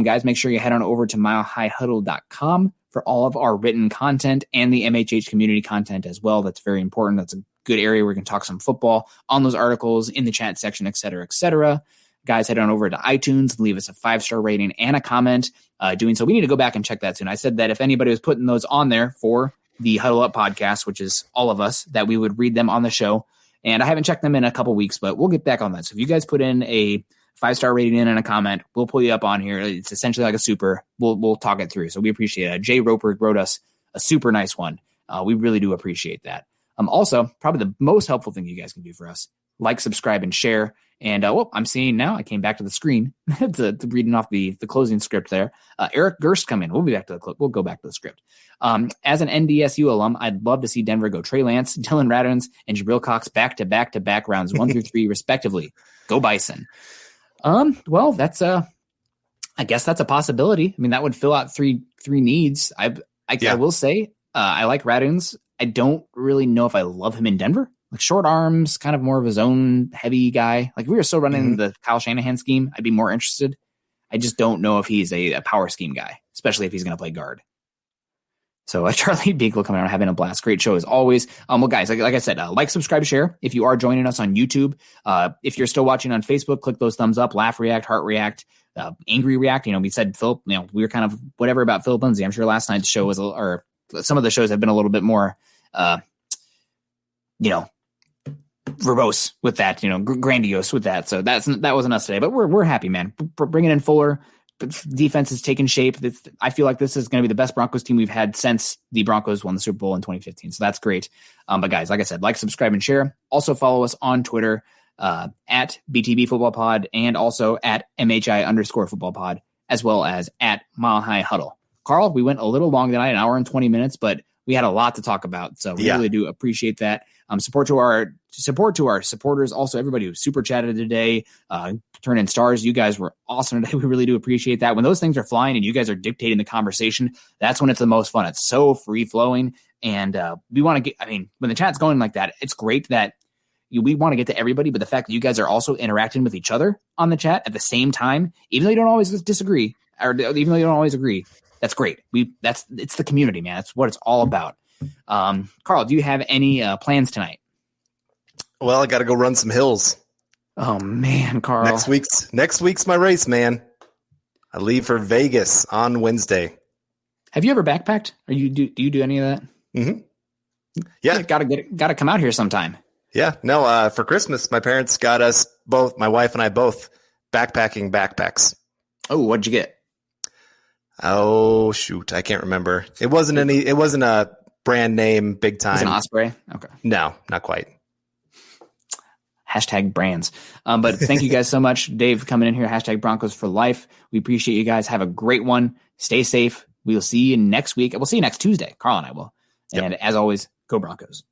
Guys, make sure you head on over to milehighhuddle.com for all of our written content and the MHH community content as well. That's very important. That's a good area where we can talk some football on those articles in the chat section, et cetera, et cetera. Guys, head on over to iTunes, leave us a 5-star rating and a comment. Doing so, we need to go back and check that soon. I said that if anybody was putting those on there for the Huddle Up podcast, which is all of us, that we would read them on the show. And I haven't checked them in a couple weeks, but we'll get back on that. So if you guys put in a 5-star rating in and a comment, we'll pull you up on here. It's essentially like a super. We'll talk it through. So we appreciate it. Jay Roper wrote us a super nice one. We really do appreciate that. Also, probably the most helpful thing you guys can do for us, like, subscribe, and share. And I'm seeing now, I came back to the screen to reading off the closing script there. Eric Gerst come in. We'll be back to the clip. We'll go back to the script. As an NDSU alum, I'd love to see Denver go Trey Lance, Dylan Radunz, and Jabril Cox back-to-back rounds 1 through 3, respectively. Go Bison. Well, that's I guess that's a possibility. I mean, that would fill out three needs. I will say I like Radunz. I don't really know if I love him in Denver. Like, short arms, kind of more of his own heavy guy. Like, if we were still running the Kyle Shanahan scheme, I'd be more interested. I just don't know if he's a power scheme guy, especially if he's going to play guard. So Charlie Beagle coming out, having a blast. Great show as always. Well, guys, like I said, like, subscribe, share. If you are joining us on YouTube, if you're still watching on Facebook, click those thumbs up, laugh, react, heart react, angry react. We said Philip, we were kind of whatever about Philip Lindsay. I'm sure last night's show was, or some of the shows have been a little bit more, verbose with that, grandiose with that. So that wasn't us today, but we're happy, man. We're bringing in Fuller. Defense is taking shape. I feel like this is going to be the best Broncos team we've had since the Broncos won the Super Bowl in 2015. So that's great. But guys, like I said, like, subscribe, and share. Also follow us on Twitter at BTB Football Pod, and also at MHI_Football Pod, as well as at Mile High Huddle. Carl, we went a little long tonight, an hour and 20 minutes, but we had a lot to talk about. So we really do appreciate that. Support to our supporters. Also, everybody who super chatted today, turn in stars. You guys were awesome today. We really do appreciate that. When those things are flying and you guys are dictating the conversation, that's when it's the most fun. It's so free flowing. And we want to when the chat's going like that, it's great that we want to get to everybody. But the fact that you guys are also interacting with each other on the chat at the same time, even though you don't always disagree, or even though you don't always agree, that's great. It's the community, man. That's what it's all about. Carl, do you have any plans tonight? Well, I got to go run some hills. Oh man, Carl. Next week's my race, man. I leave for Vegas on Wednesday. Have you ever backpacked? Do you do any of that? Mm-hmm. Yeah, got to come out here sometime. Yeah, no. For Christmas, my parents got us both, my wife and I both, backpacking backpacks. Oh, what'd you get? Oh shoot, I can't remember. It wasn't a brand name big time. It's an Osprey? Okay. No, not quite. Hashtag brands. But thank you guys so much. Dave coming in here. Hashtag Broncos for life. We appreciate you guys. Have a great one. Stay safe. We'll see you next week. We'll see you next Tuesday. Carl and I will. And as always, go Broncos.